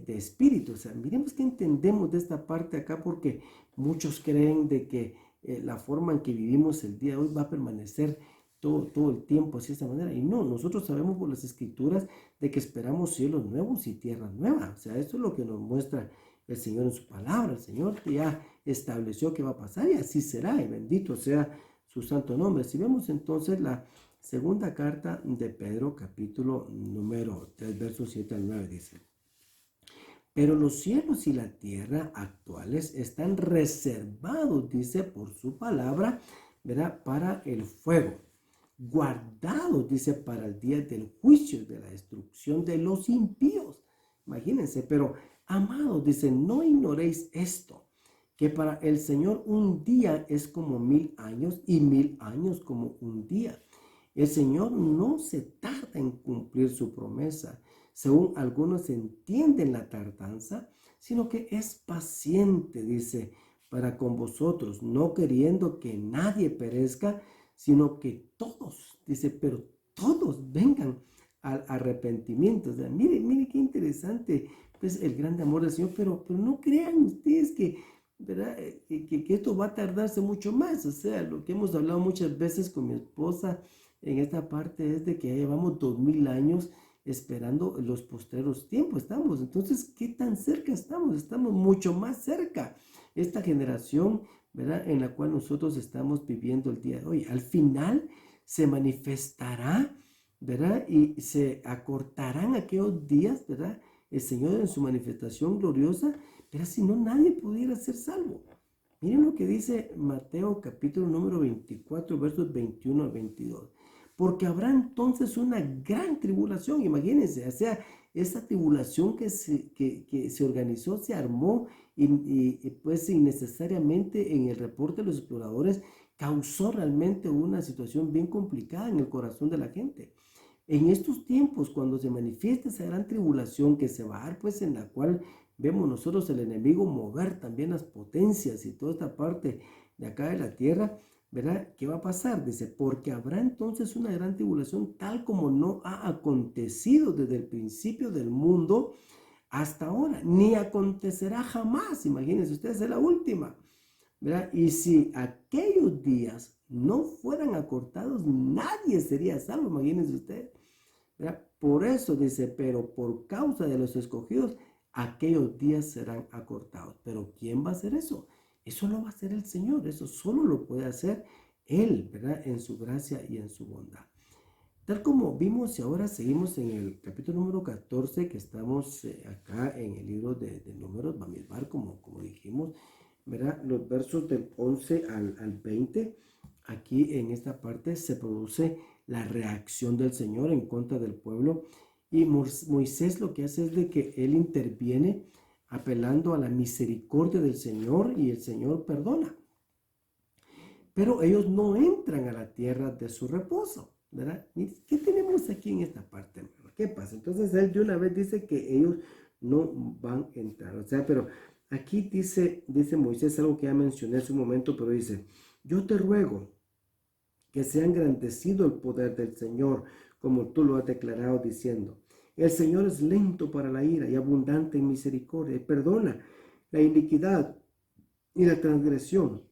espíritu. O sea, miremos que entendemos de esta parte acá, porque muchos creen de que la forma en que vivimos el día de hoy va a permanecer todo el tiempo así de esta manera. Y no, nosotros sabemos por las escrituras de que esperamos cielos nuevos y tierra nueva. O sea, esto es lo que nos muestra el Señor en su palabra. El Señor ya estableció que va a pasar y así será. Y bendito sea su santo nombre. Si vemos entonces la segunda carta de Pedro, capítulo número 3, versos 7 al 9, dice: pero los cielos y la tierra actuales están reservados, dice, por su palabra, ¿verdad? Para el fuego, guardados, dice, para el día del juicio, de la destrucción de los impíos. Imagínense, pero amados, dice, no ignoréis esto, que para el Señor un día es como 1000 años y 1000 años como un día. El Señor no se tarda en cumplir su promesa, según algunos entienden la tardanza, sino que es paciente, dice, para con vosotros, no queriendo que nadie perezca, sino que todos, dice, pero todos vengan al arrepentimiento. O sea, mire qué interesante, pues, el gran amor del Señor, pero no crean ustedes que, ¿verdad? Que esto va a tardarse mucho más. O sea, lo que hemos hablado muchas veces con mi esposa en esta parte es de que ya llevamos 2000 años esperando los postreros tiempos. Estamos, entonces, ¿qué tan cerca estamos? Estamos mucho más cerca. Esta generación, ¿verdad?, en la cual nosotros estamos viviendo el día de hoy. Al final se manifestará, ¿verdad? Y se acortarán aquellos días, ¿verdad? El Señor en su manifestación gloriosa, pero si no, nadie pudiera ser salvo. Miren lo que dice Mateo capítulo número 24, versos 21 al 22. Porque habrá entonces una gran tribulación, imagínense, o sea, esa tribulación que se organizó, se armó y pues innecesariamente en el reporte de los exploradores causó realmente una situación bien complicada en el corazón de la gente. En estos tiempos, cuando se manifiesta esa gran tribulación que se va a dar, pues en la cual vemos nosotros el enemigo mover también las potencias y toda esta parte de acá de la tierra, ¿verdad? ¿Qué va a pasar? Dice, porque habrá entonces una gran tribulación tal como no ha acontecido desde el principio del mundo hasta ahora, ni acontecerá jamás. Imagínense ustedes, es la última, ¿verdad? Y si aquellos días no fueran acortados, nadie sería salvo, imagínense ustedes, ¿verdad? Por eso dice, pero por causa de los escogidos, aquellos días serán acortados. Pero ¿quién va a hacer eso? Eso lo va a hacer el Señor, eso solo lo puede hacer Él, ¿verdad? En su gracia y en su bondad. Tal como vimos y ahora seguimos en el capítulo número 14, que estamos acá en el libro de Números, Bamidbar, como dijimos, ¿verdad? Los versos del 11 al 20, aquí en esta parte se produce la reacción del Señor en contra del pueblo, y Moisés lo que hace es de que él interviene apelando a la misericordia del Señor, y el Señor perdona. Pero ellos no entran a la tierra de su reposo, ¿verdad? ¿Qué tenemos aquí en esta parte, hermano? ¿Qué pasa? Entonces él de una vez dice que ellos no van a entrar. O sea, pero aquí dice Moisés algo que ya mencioné hace un momento, pero dice, yo te ruego que sea engrandecido el poder del Señor, como tú lo has declarado diciendo, el Señor es lento para la ira y abundante en misericordia, y perdona la iniquidad y la transgresión,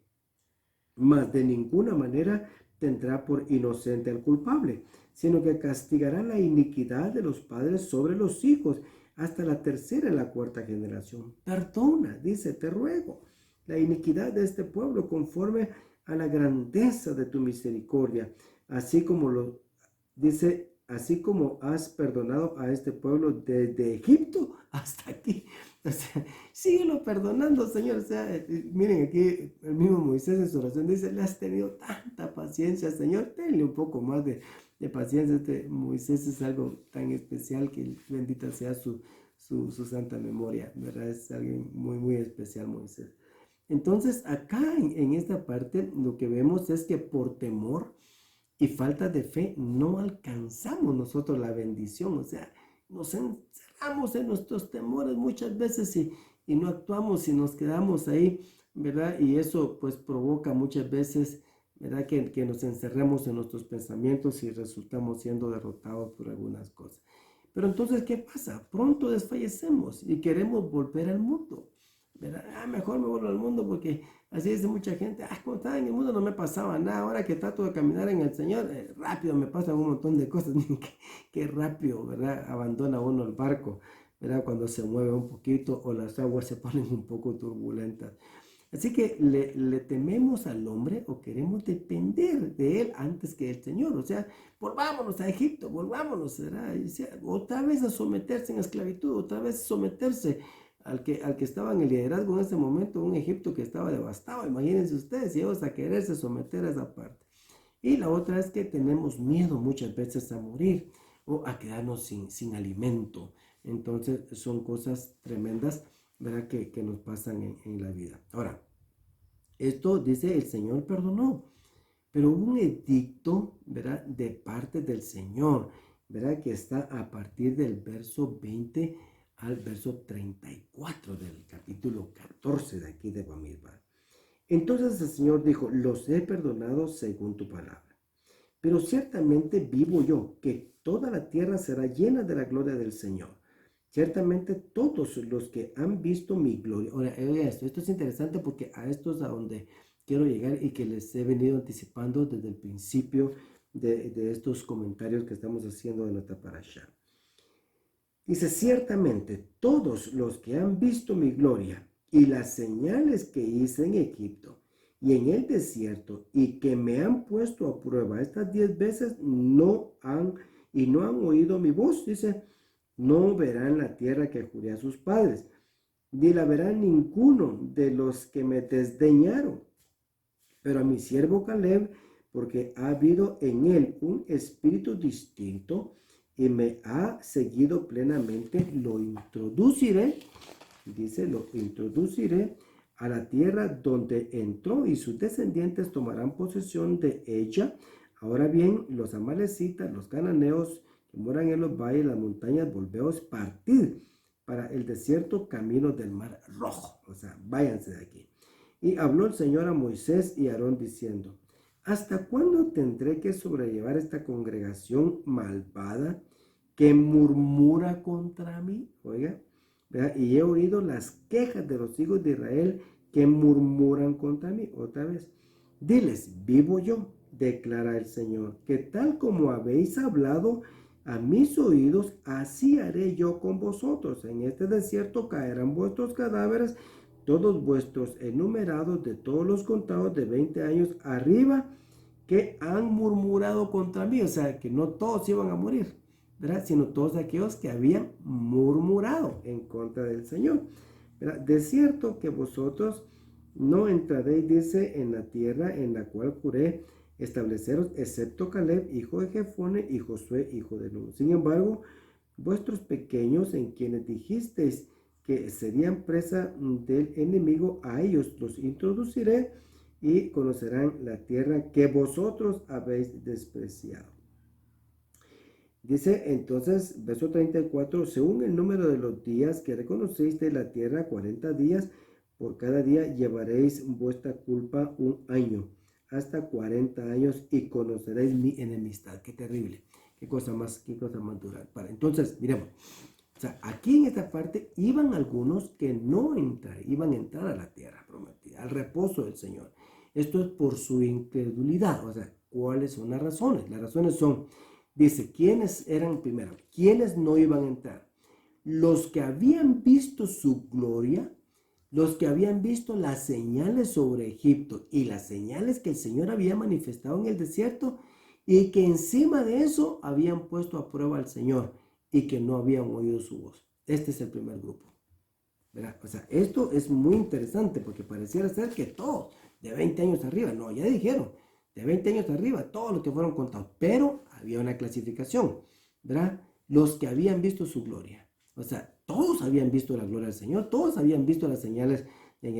mas de ninguna manera tendrá por inocente al culpable, sino que castigará la iniquidad de los padres sobre los hijos hasta la tercera y la cuarta generación. Perdona, dice, te ruego, la iniquidad de este pueblo conforme a la grandeza de tu misericordia, así como dice, así como has perdonado a este pueblo desde Egipto hasta aquí. O sea, síguelo perdonando, Señor. O sea, miren aquí el mismo Moisés en su oración dice, le has tenido tanta paciencia, Señor, tenle un poco más de paciencia. Moisés es algo tan especial que bendita sea su santa memoria, ¿verdad? Es alguien muy, muy especial, Moisés. Entonces, acá en esta parte lo que vemos es que por temor y falta de fe no alcanzamos nosotros la bendición. O sea, nos encerramos en nuestros temores muchas veces y no actuamos y nos quedamos ahí, ¿verdad? Y eso pues provoca muchas veces, ¿verdad? Que nos encerremos en nuestros pensamientos y resultamos siendo derrotados por algunas cosas. Pero entonces, ¿qué pasa? Pronto desfallecemos y queremos volver al mundo, ¿verdad? Mejor me vuelvo al mundo porque así dice mucha gente, cuando estaba en el mundo no me pasaba nada, ahora que trato de caminar en el Señor, rápido me pasan un montón de cosas, qué rápido, ¿verdad? Abandona uno el barco, ¿verdad? Cuando se mueve un poquito o las aguas se ponen un poco turbulentas. Así que le tememos al hombre o queremos depender de él antes que del Señor. O sea, volvámonos a Egipto, volvámonos, ¿verdad? Y sea, otra vez a someterse en esclavitud, otra vez someterse al que estaba en el liderazgo en ese momento, un Egipto que estaba devastado. Imagínense ustedes, si ellos a quererse someter a esa parte. Y la otra es que tenemos miedo muchas veces a morir o a quedarnos sin alimento. Entonces son cosas tremendas, ¿verdad? Que nos pasan en la vida. Ahora, esto dice el Señor perdonó, pero hubo un edicto, ¿verdad? De parte del Señor, ¿verdad? Que está a partir del verso 20 al verso 34 del capítulo 14 de aquí de Bamidbar. Entonces el Señor dijo, los he perdonado según tu palabra. Pero ciertamente vivo yo, que toda la tierra será llena de la gloria del Señor. Ciertamente todos los que han visto mi gloria. Ahora, esto es interesante porque a esto es a donde quiero llegar y que les he venido anticipando desde el principio de estos comentarios que estamos haciendo de nuestra parasha. Dice, ciertamente todos los que han visto mi gloria y las señales que hice en Egipto y en el desierto y que me han puesto a prueba estas 10 veces no han oído mi voz, dice, no verán la tierra que juré a sus padres, ni la verán ninguno de los que me desdeñaron. Pero a mi siervo Caleb, porque ha habido en él un espíritu distinto y me ha seguido plenamente, lo introduciré, dice, lo introduciré a la tierra donde entró y sus descendientes tomarán posesión de ella. Ahora bien, los amalecitas, los cananeos que moran en los valles, las montañas, volveos partir para el desierto camino del mar rojo. O sea, váyanse de aquí. Y habló el Señor a Moisés y a Aarón diciendo, ¿hasta cuándo tendré que sobrellevar esta congregación malvada que murmura contra mí? Oiga, ¿verdad? Y he oído las quejas de los hijos de Israel que murmuran contra mí. Otra vez, diles, vivo yo, declara el Señor, que tal como habéis hablado a mis oídos, así haré yo con vosotros. En este desierto caerán vuestros cadáveres, todos vuestros enumerados de todos los contados de 20 años arriba, que han murmurado contra mí. O sea, que no todos iban a morir, ¿verdad? Sino todos aquellos que habían murmurado en contra del Señor, ¿verdad? De cierto que vosotros no entraréis, dice, en la tierra en la cual juré estableceros, excepto Caleb, hijo de Jefone, y Josué, hijo de Nun. Sin embargo, vuestros pequeños, en quienes dijisteis que serían presa del enemigo, a ellos los introduciré y conocerán la tierra que vosotros habéis despreciado. Dice entonces, verso 34, según el número de los días que reconocisteis la tierra, 40 días, por cada día llevaréis vuestra culpa un año, hasta 40 años, y conoceréis mi enemistad. Qué terrible, qué cosa más dura. Entonces, miremos, o sea, aquí en esta parte iban algunos que no iban a entrar a la tierra prometida, al reposo del Señor. Esto es por su incredulidad. O sea, ¿cuáles son las razones? Las razones son, dice, ¿quiénes eran primero? ¿Quiénes no iban a entrar? los que habían visto su gloria, los que habían visto las señales sobre Egipto y las señales que el Señor había manifestado en el desierto, y que encima de eso habían puesto a prueba al Señor y que no habían oído su voz. Este es el primer grupo, ¿verdad? O sea, esto es muy interesante porque pareciera ser que todos de 20 años arriba, no, ya dijeron, de 20 años arriba, todos los que fueron contados, pero había una clasificación, ¿verdad? Los que habían visto su gloria. O sea, todos habían visto la gloria del Señor, todos habían visto las señales en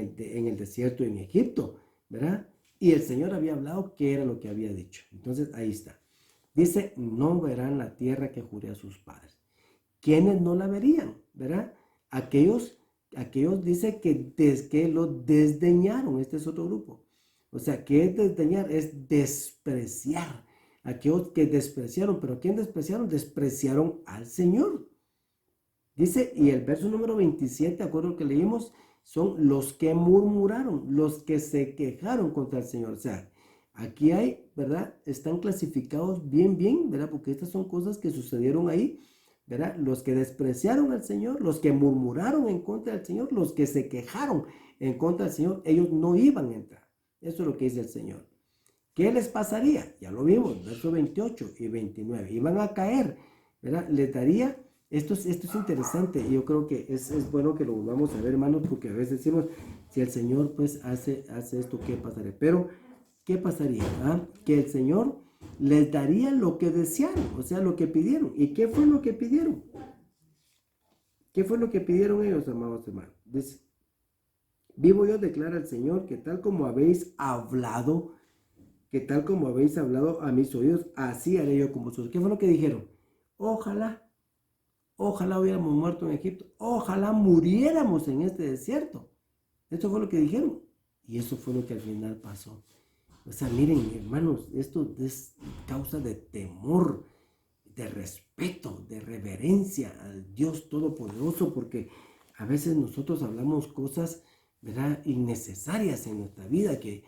el desierto en Egipto, ¿verdad? Y el Señor había hablado qué era lo que había dicho. Entonces, ahí está. Dice, no verán la tierra que juré a sus padres. ¿Quiénes no la verían? ¿Verdad? Aquellos dice que lo desdeñaron. Este es otro grupo. O sea, ¿qué es desdeñar? Es despreciar. Aquellos que despreciaron, pero ¿quién despreciaron? Despreciaron al Señor. Dice, y el verso número 27, acuerdo lo que leímos, son los que murmuraron, los que se quejaron contra el Señor. O sea, aquí hay, ¿verdad? Están clasificados bien, ¿verdad? Porque estas son cosas que sucedieron ahí, ¿verdad? Los que despreciaron al Señor, los que murmuraron en contra del Señor, los que se quejaron en contra del Señor, ellos no iban a entrar. Eso es lo que dice el Señor. ¿Qué les pasaría? Ya lo vimos, versos 28 y 29. Iban a caer, ¿verdad? Les daría, esto es interesante y yo creo que es bueno que lo volvamos a ver, hermanos, porque a veces decimos, si el Señor pues hace esto, ¿qué pasaría? Pero, ¿qué pasaría? Que el Señor les daría lo que desearon, o sea, lo que pidieron. ¿Y qué fue lo que pidieron? ¿Qué fue lo que pidieron ellos, amados hermanos? Dice, vivo yo, declara el Señor, que tal como habéis hablado a mis oídos, así haré yo con vosotros. ¿Qué fue lo que dijeron? Ojalá, ojalá hubiéramos muerto en Egipto, ojalá muriéramos en este desierto. Esto fue lo que dijeron. Y eso fue lo que al final pasó. O sea, miren, hermanos, esto es causa de temor, de respeto, de reverencia al Dios Todopoderoso, porque a veces nosotros hablamos cosas, ¿verdad?, innecesarias en nuestra vida que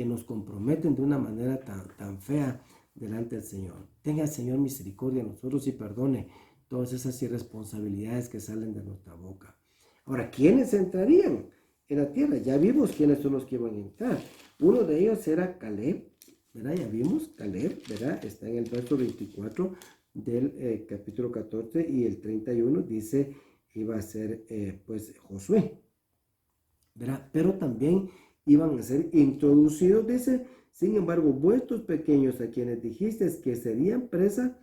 nos comprometen de una manera tan fea delante del Señor. Tenga el Señor misericordia de nosotros y perdone todas esas irresponsabilidades que salen de nuestra boca. Ahora, ¿quiénes entrarían en la tierra? Ya vimos quiénes son los que iban a entrar. Uno de ellos era Caleb, ¿verdad? Ya vimos, Caleb, ¿verdad? Está en el verso 24 del capítulo 14 y el 31 dice iba a ser pues Josué, ¿verdad? Pero también iban a ser introducidos, dice, sin embargo, vuestros pequeños a quienes dijiste que serían presa,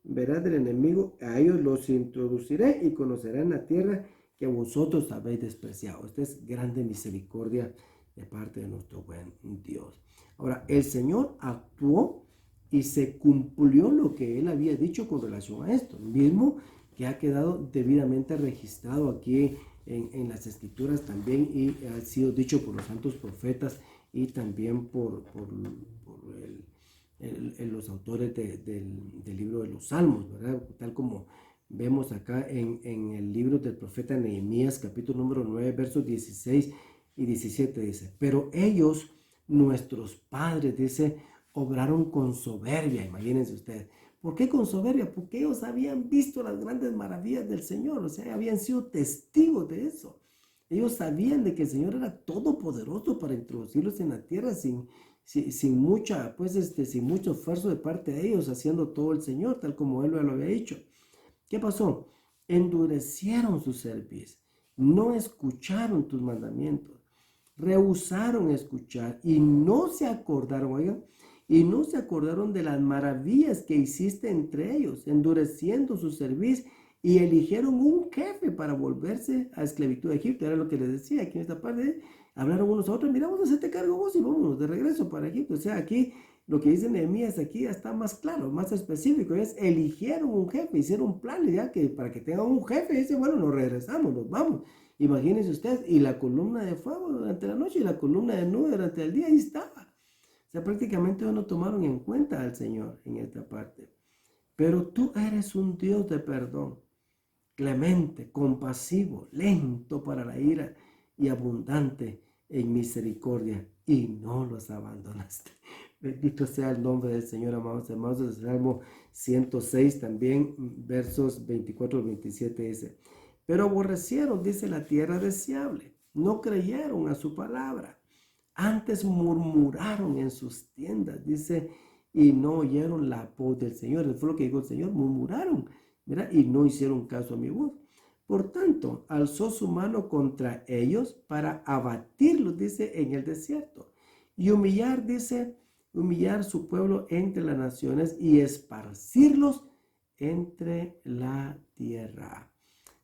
¿verdad?, del enemigo, a ellos los introduciré y conocerán la tierra que vosotros habéis despreciado. Esta es grande misericordia de parte de nuestro buen Dios. Ahora, el Señor actuó y se cumplió lo que Él había dicho con relación a esto, mismo que ha quedado debidamente registrado aquí en las escrituras también y ha sido dicho por los santos profetas y también por los autores del libro de los Salmos, ¿verdad? Tal como vemos acá en el libro del profeta Nehemías, capítulo número 9, versos 16 y 17 dice, pero ellos, nuestros padres, dice, obraron con soberbia, imagínense ustedes. ¿Por qué con soberbia? Porque ellos habían visto las grandes maravillas del Señor, o sea, habían sido testigos de eso. Ellos sabían de que el Señor era todopoderoso para introducirlos en la tierra sin mucho esfuerzo de parte de ellos, haciendo todo el Señor, tal como Él lo había dicho. ¿Qué pasó? Endurecieron su cerviz, no escucharon tus mandamientos, rehusaron escuchar y no se acordaron, oigan, y no se acordaron de las maravillas que hiciste entre ellos, endureciendo su cerviz y eligieron un jefe para volverse a esclavitud de Egipto. Era lo que les decía aquí en esta parte. Hablaron unos a otros, mira, vamos a hacerte cargo vos y vámonos de regreso para Egipto. O sea, aquí lo que dice Nehemías aquí ya está más claro, más específico. Es eligieron un jefe, hicieron un plan, ya que para que tengan un jefe, dice, bueno, nos regresamos, nos vamos. Imagínense ustedes, y la columna de fuego durante la noche y la columna de nube durante el día, ahí estaba. O sea, prácticamente no tomaron en cuenta al Señor en esta parte. Pero tú eres un Dios de perdón, clemente, compasivo, lento para la ira y abundante en misericordia, y no los abandonaste. Bendito sea el nombre del Señor, amados hermanos. El Salmo 106 también, versos 24 al 27 dice, pero aborrecieron, dice, la tierra deseable. No creyeron a su palabra. Antes murmuraron en sus tiendas, dice, y no oyeron la voz del Señor. Eso fue lo que dijo el Señor, murmuraron, ¿verdad? Y no hicieron caso a mi voz. Por tanto, alzó su mano contra ellos para abatirlos, dice, en el desierto. Y humillar, dice, humillar su pueblo entre las naciones y esparcirlos entre la tierra.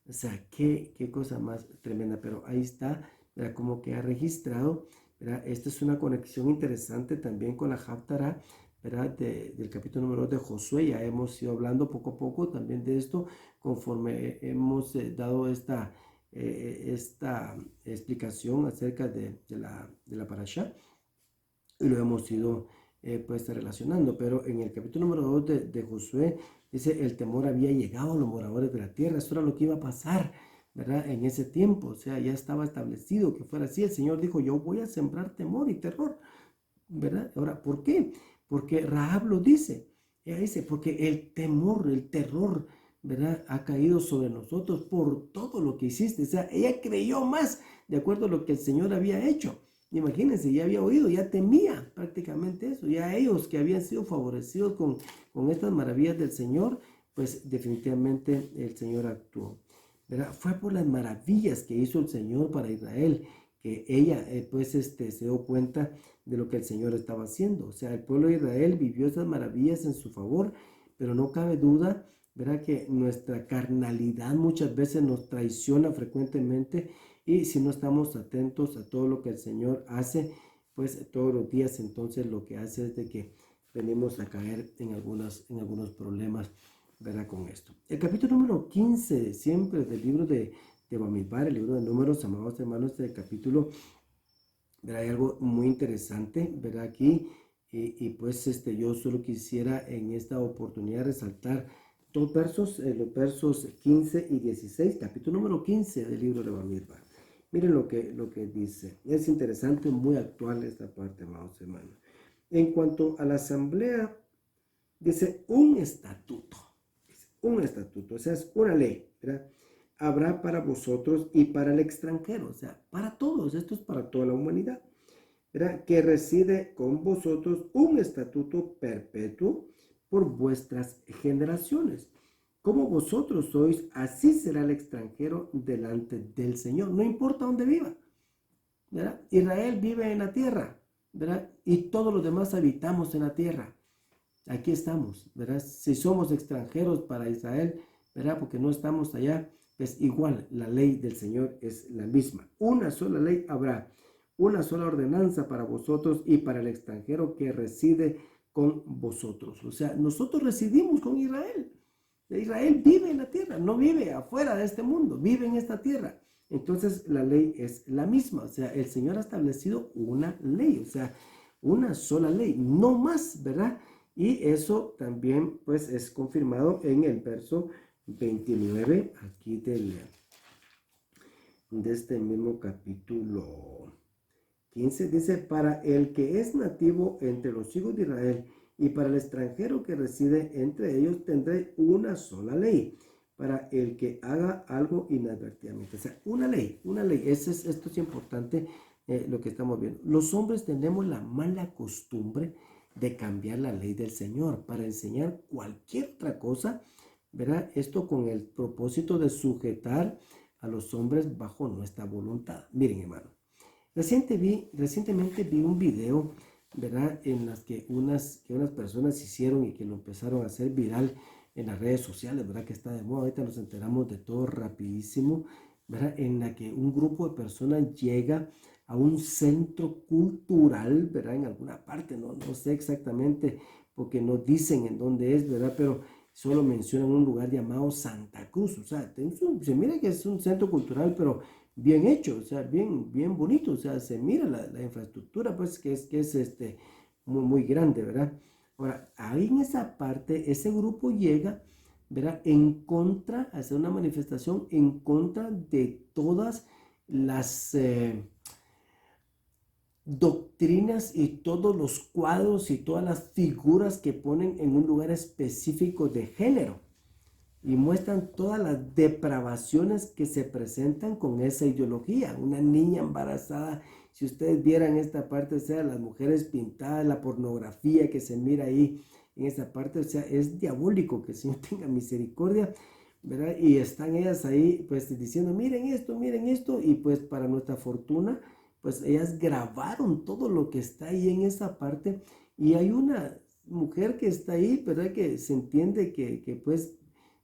O sea, qué cosa más tremenda. Pero ahí está, ¿verdad? Como que ha registrado, ¿verdad? Esta es una conexión interesante también con la Haftarah, ¿verdad? Del capítulo número 2 de Josué. Ya hemos ido hablando poco a poco también de esto, conforme hemos dado esta explicación acerca de la parashá, y lo hemos ido pues relacionando. Pero en el capítulo número 2 de Josué dice, el temor había llegado a los moradores de la tierra. Eso era lo que iba a pasar, ¿verdad? En ese tiempo, o sea, ya estaba establecido que fuera así. El Señor dijo, yo voy a sembrar temor y terror, ¿verdad? Ahora, ¿por qué? Porque Rahab lo dice. Ella dice, porque el temor, el terror, ¿verdad? Ha caído sobre nosotros por todo lo que hiciste. O sea, ella creyó más de acuerdo a lo que el Señor había hecho. Imagínense, ya había oído, ya temía prácticamente eso. Ya ellos que habían sido favorecidos con estas maravillas del Señor, pues definitivamente el Señor actuó, ¿verdad? Fue por las maravillas que hizo el Señor para Israel que ella se dio cuenta de lo que el Señor estaba haciendo. O sea, el pueblo de Israel vivió esas maravillas en su favor, pero no cabe duda, ¿verdad? Que nuestra carnalidad muchas veces nos traiciona frecuentemente, y si no estamos atentos a todo lo que el Señor hace, pues todos los días, entonces lo que hace es de que venimos a caer en algunos problemas, ¿verdad? Con esto. El capítulo número 15 siempre del libro de Bamidbar, el libro de Números, amados hermanos, este capítulo, ¿verdad? Hay algo muy interesante, ¿verdad? Aquí, pues yo solo quisiera en esta oportunidad resaltar dos versos, los versos 15 y 16, capítulo número 15 del libro de Bamidbar. Miren lo que dice. Es interesante, muy actual esta parte, amados hermanos. En cuanto a la asamblea, dice un estatuto, o sea, es una ley, ¿verdad? Habrá para vosotros y para el extranjero, o sea, para todos, esto es para toda la humanidad, ¿verdad? Que reside con vosotros un estatuto perpetuo por vuestras generaciones. Como vosotros sois, así será el extranjero delante del Señor, no importa dónde viva, ¿verdad? Israel vive en la tierra, ¿verdad? Y todos los demás habitamos en la tierra. Aquí estamos, ¿verdad? Si somos extranjeros para Israel, ¿verdad? Porque no estamos allá, pues igual la ley del Señor es la misma. Una sola ley habrá, una sola ordenanza para vosotros y para el extranjero que reside con vosotros. O sea, nosotros residimos con Israel. Israel vive en la tierra, no vive afuera de este mundo, vive en esta tierra. Entonces la ley es la misma, o sea, el Señor ha establecido una ley, o sea, una sola ley, no más, ¿verdad? Y eso también pues es confirmado en el verso 29 aquí de este mismo capítulo 15. Dice, para el que es nativo entre los hijos de Israel y para el extranjero que reside entre ellos tendré una sola ley, para el que haga algo inadvertidamente. O sea, una ley. Esto es importante, lo que estamos viendo. Los hombres tenemos la mala costumbre de cambiar la ley del Señor para enseñar cualquier otra cosa, ¿verdad? Esto con el propósito de sujetar a los hombres bajo nuestra voluntad. Miren, hermano, recientemente vi un video, ¿verdad? En las que unas personas hicieron y que lo empezaron a hacer viral en las redes sociales, ¿verdad? Que está de moda, ahorita nos enteramos de todo rapidísimo, ¿verdad? En la que un grupo de personas llega a un centro cultural, ¿verdad? En alguna parte, no sé exactamente, porque no dicen en dónde es, ¿verdad? Pero solo mencionan un lugar llamado Santa Cruz, o sea, se mira que es un centro cultural, pero bien hecho, o sea, bien bonito, o sea, se mira la infraestructura, pues, que es muy grande, ¿verdad? Ahora, ahí en esa parte, ese grupo llega, ¿verdad? En contra, a hacer una manifestación en contra de todas las doctrinas y todos los cuadros y todas las figuras que ponen en un lugar específico de género. y muestran todas las depravaciones que se presentan con esa ideología. Una niña embarazada, si ustedes vieran esta parte, o sea, las mujeres pintadas, la pornografía que se mira ahí en esta parte, o sea, es diabólico, que el Señor tenga misericordia, ¿verdad? Y están ellas ahí, pues, diciendo, miren esto, y pues para nuestra fortuna, pues ellas grabaron todo lo que está ahí en esa parte, y hay una mujer que está ahí, ¿verdad? Que se entiende que pues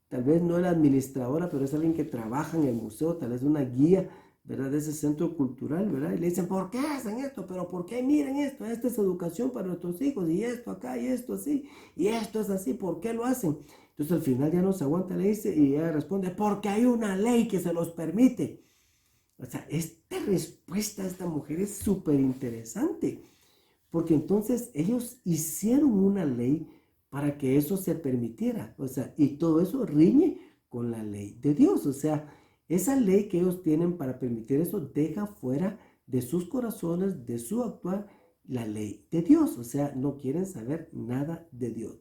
tal vez no es la administradora, pero es alguien que trabaja en el museo, tal vez una guía, ¿verdad? De ese centro cultural, ¿verdad? Y le dicen, ¿por qué hacen esto? ¿Pero por qué? Miren esto, esta es educación para nuestros hijos, y esto acá, y esto así, y esto es así, ¿por qué lo hacen? Entonces al final ya no se aguanta, le dice, y ella responde, porque hay una ley que se los permite. O sea, esta respuesta de esta mujer es súper interesante, porque entonces ellos hicieron una ley para que eso se permitiera. O sea, y todo eso riñe con la ley de Dios. O sea, esa ley que ellos tienen para permitir eso deja fuera de sus corazones, de su actuar, la ley de Dios. O sea, no quieren saber nada de Dios.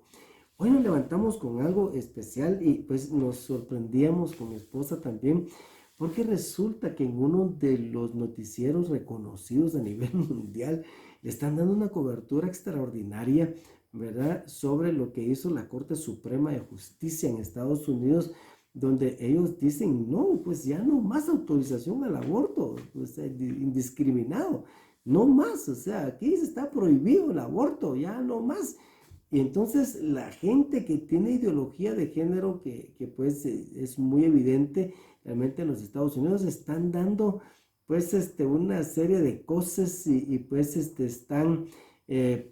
Hoy nos levantamos con algo especial y pues nos sorprendíamos con mi esposa también, porque resulta que en uno de los noticieros reconocidos a nivel mundial le están dando una cobertura extraordinaria, ¿verdad? Sobre lo que hizo la Corte Suprema de Justicia en Estados Unidos, donde ellos dicen, no, pues ya no más autorización al aborto, pues indiscriminado, no más, o sea, aquí está prohibido el aborto, ya no más. Y entonces la gente que tiene ideología de género, que pues es muy evidente realmente en los Estados Unidos, están dando pues una serie de cosas y pues están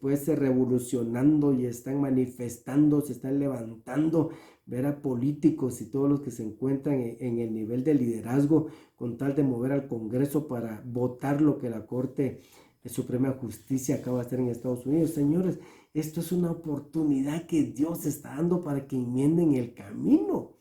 pues revolucionando y están manifestando, se están levantando, ver a políticos y todos los que se encuentran en el nivel de liderazgo con tal de mover al Congreso para votar lo que la Corte Suprema de Justicia acaba de hacer en Estados Unidos. Señores, esto es una oportunidad que Dios está dando para que enmienden el camino.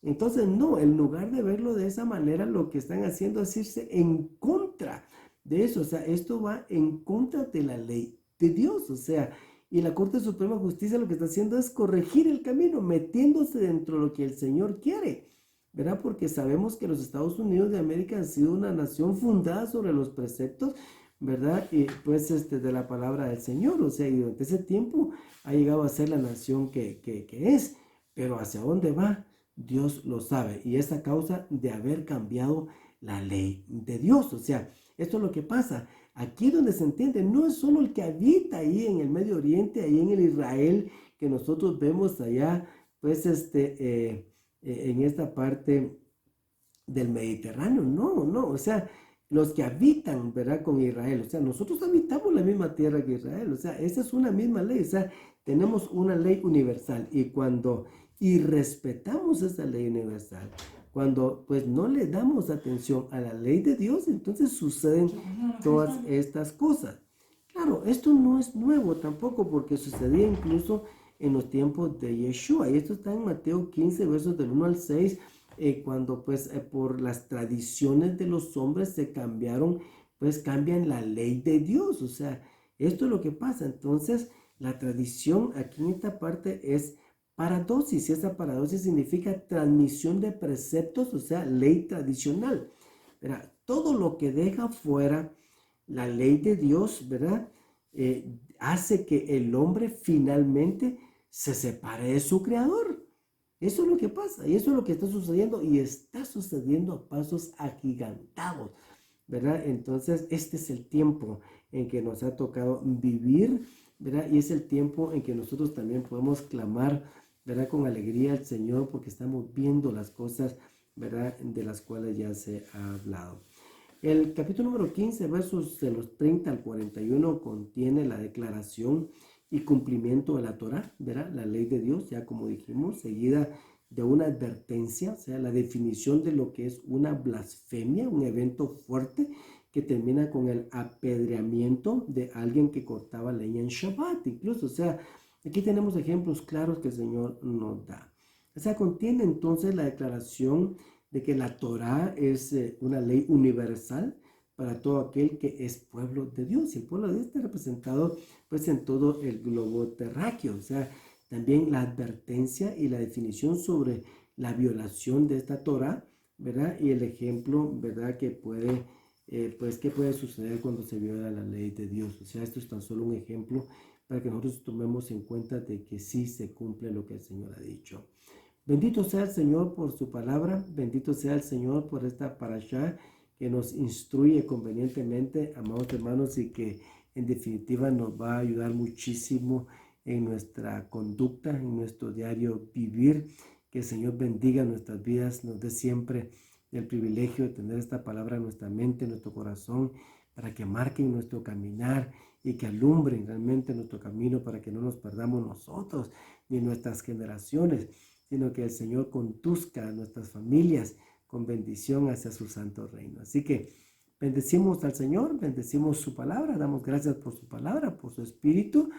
Entonces, no, en lugar de verlo de esa manera, lo que están haciendo es irse en contra de eso. O sea, esto va en contra de la ley de Dios. O sea, y la Corte Suprema de Justicia lo que está haciendo es corregir el camino, metiéndose dentro de lo que el Señor quiere, ¿verdad? Porque sabemos que los Estados Unidos de América han sido una nación fundada sobre los preceptos, ¿verdad? Y pues de la palabra del Señor. O sea, y durante ese tiempo ha llegado a ser la nación que es. Pero ¿hacia dónde va? Dios lo sabe, y es a causa de haber cambiado la ley de Dios. O sea, esto es lo que pasa. Aquí donde se entiende, no es solo el que habita ahí en el Medio Oriente, ahí en el Israel que nosotros vemos allá, pues en esta parte del Mediterráneo, no, no, o sea, los que habitan, ¿verdad? Con Israel, o sea, nosotros habitamos la misma tierra que Israel, o sea, esa es una misma ley, o sea, tenemos una ley universal, y cuando respetamos esa ley universal, cuando pues no le damos atención a la ley de Dios, entonces suceden todas estas cosas. Claro, esto no es nuevo tampoco, porque sucedía incluso en los tiempos de Yeshua, y esto está en Mateo 15, versos del 1 al 6, cuando pues por las tradiciones de los hombres se cambiaron, pues cambian la ley de Dios. O sea, esto es lo que pasa. Entonces, la tradición aquí en esta parte es paradosis, y esa paradosis significa transmisión de preceptos, o sea, ley tradicional. ¿Verdad? Todo lo que deja fuera la ley de Dios, ¿verdad? Hace que el hombre finalmente se separe de su creador. Eso es lo que pasa, y eso es lo que está sucediendo, y está sucediendo a pasos agigantados, ¿verdad? Entonces, este es el tiempo en que nos ha tocado vivir, ¿verdad? Y es el tiempo en que nosotros también podemos clamar, ¿verdad? Con alegría al Señor, porque estamos viendo las cosas, ¿verdad? De las cuales ya se ha hablado. El capítulo número 15, versos de los 30 al 41, contiene la declaración y cumplimiento de la Torá, ¿verdad? La ley de Dios, ya como dijimos, seguida de una advertencia, o sea, la definición de lo que es una blasfemia, un evento fuerte que termina con el apedreamiento de alguien que cortaba leña en Shabbat, incluso. O sea, aquí tenemos ejemplos claros que el Señor nos da. O sea, contiene entonces la declaración de que la Torá es una ley universal para todo aquel que es pueblo de Dios. Y el pueblo de Dios está representado pues en todo el globo terráqueo. O sea, también la advertencia y la definición sobre la violación de esta Torah, ¿verdad? Y el ejemplo, ¿verdad? Que puede, pues, ¿qué puede suceder cuando se viola la ley de Dios? O sea, esto es tan solo un ejemplo para que nosotros tomemos en cuenta de que sí se cumple lo que el Señor ha dicho. Bendito sea el Señor por su palabra, bendito sea el Señor por esta parashá que nos instruye convenientemente, amados hermanos, y que en definitiva nos va a ayudar muchísimo en nuestra conducta, en nuestro diario vivir. Que el Señor bendiga nuestras vidas, nos dé siempre el privilegio de tener esta palabra en nuestra mente, en nuestro corazón, para que marquen nuestro caminar y que alumbren realmente nuestro camino para que no nos perdamos nosotros ni nuestras generaciones, sino que el Señor conduzca a nuestras familias con bendición hacia su santo reino. Así que bendecimos al Señor, bendecimos su palabra, damos gracias por su palabra, por su espíritu,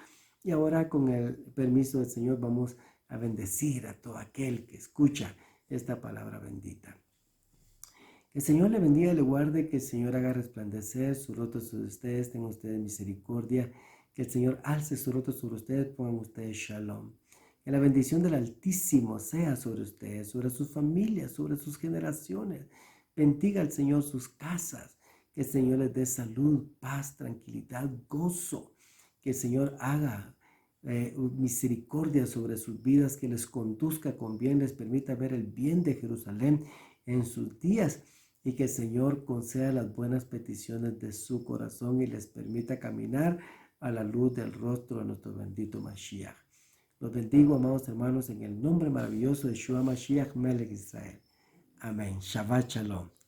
y ahora con el permiso del Señor vamos a bendecir a todo aquel que escucha esta palabra bendita. Que el Señor le bendiga y le guarde, que el Señor haga resplandecer su rostro sobre ustedes, tengan ustedes misericordia, que el Señor alce su rostro sobre ustedes, pongan ustedes shalom. Que la bendición del Altísimo sea sobre ustedes, sobre sus familias, sobre sus generaciones. Bendiga al Señor sus casas, que el Señor les dé salud, paz, tranquilidad, gozo. Que el Señor haga misericordia sobre sus vidas, que les conduzca con bien, les permita ver el bien de Jerusalén en sus días, y que el Señor conceda las buenas peticiones de su corazón y les permita caminar a la luz del rostro de nuestro bendito Mashiach. Los bendigo, amados hermanos, en el nombre maravilloso de Yeshua Mashiach, Melech Israel. Amén. Shabbat Shalom.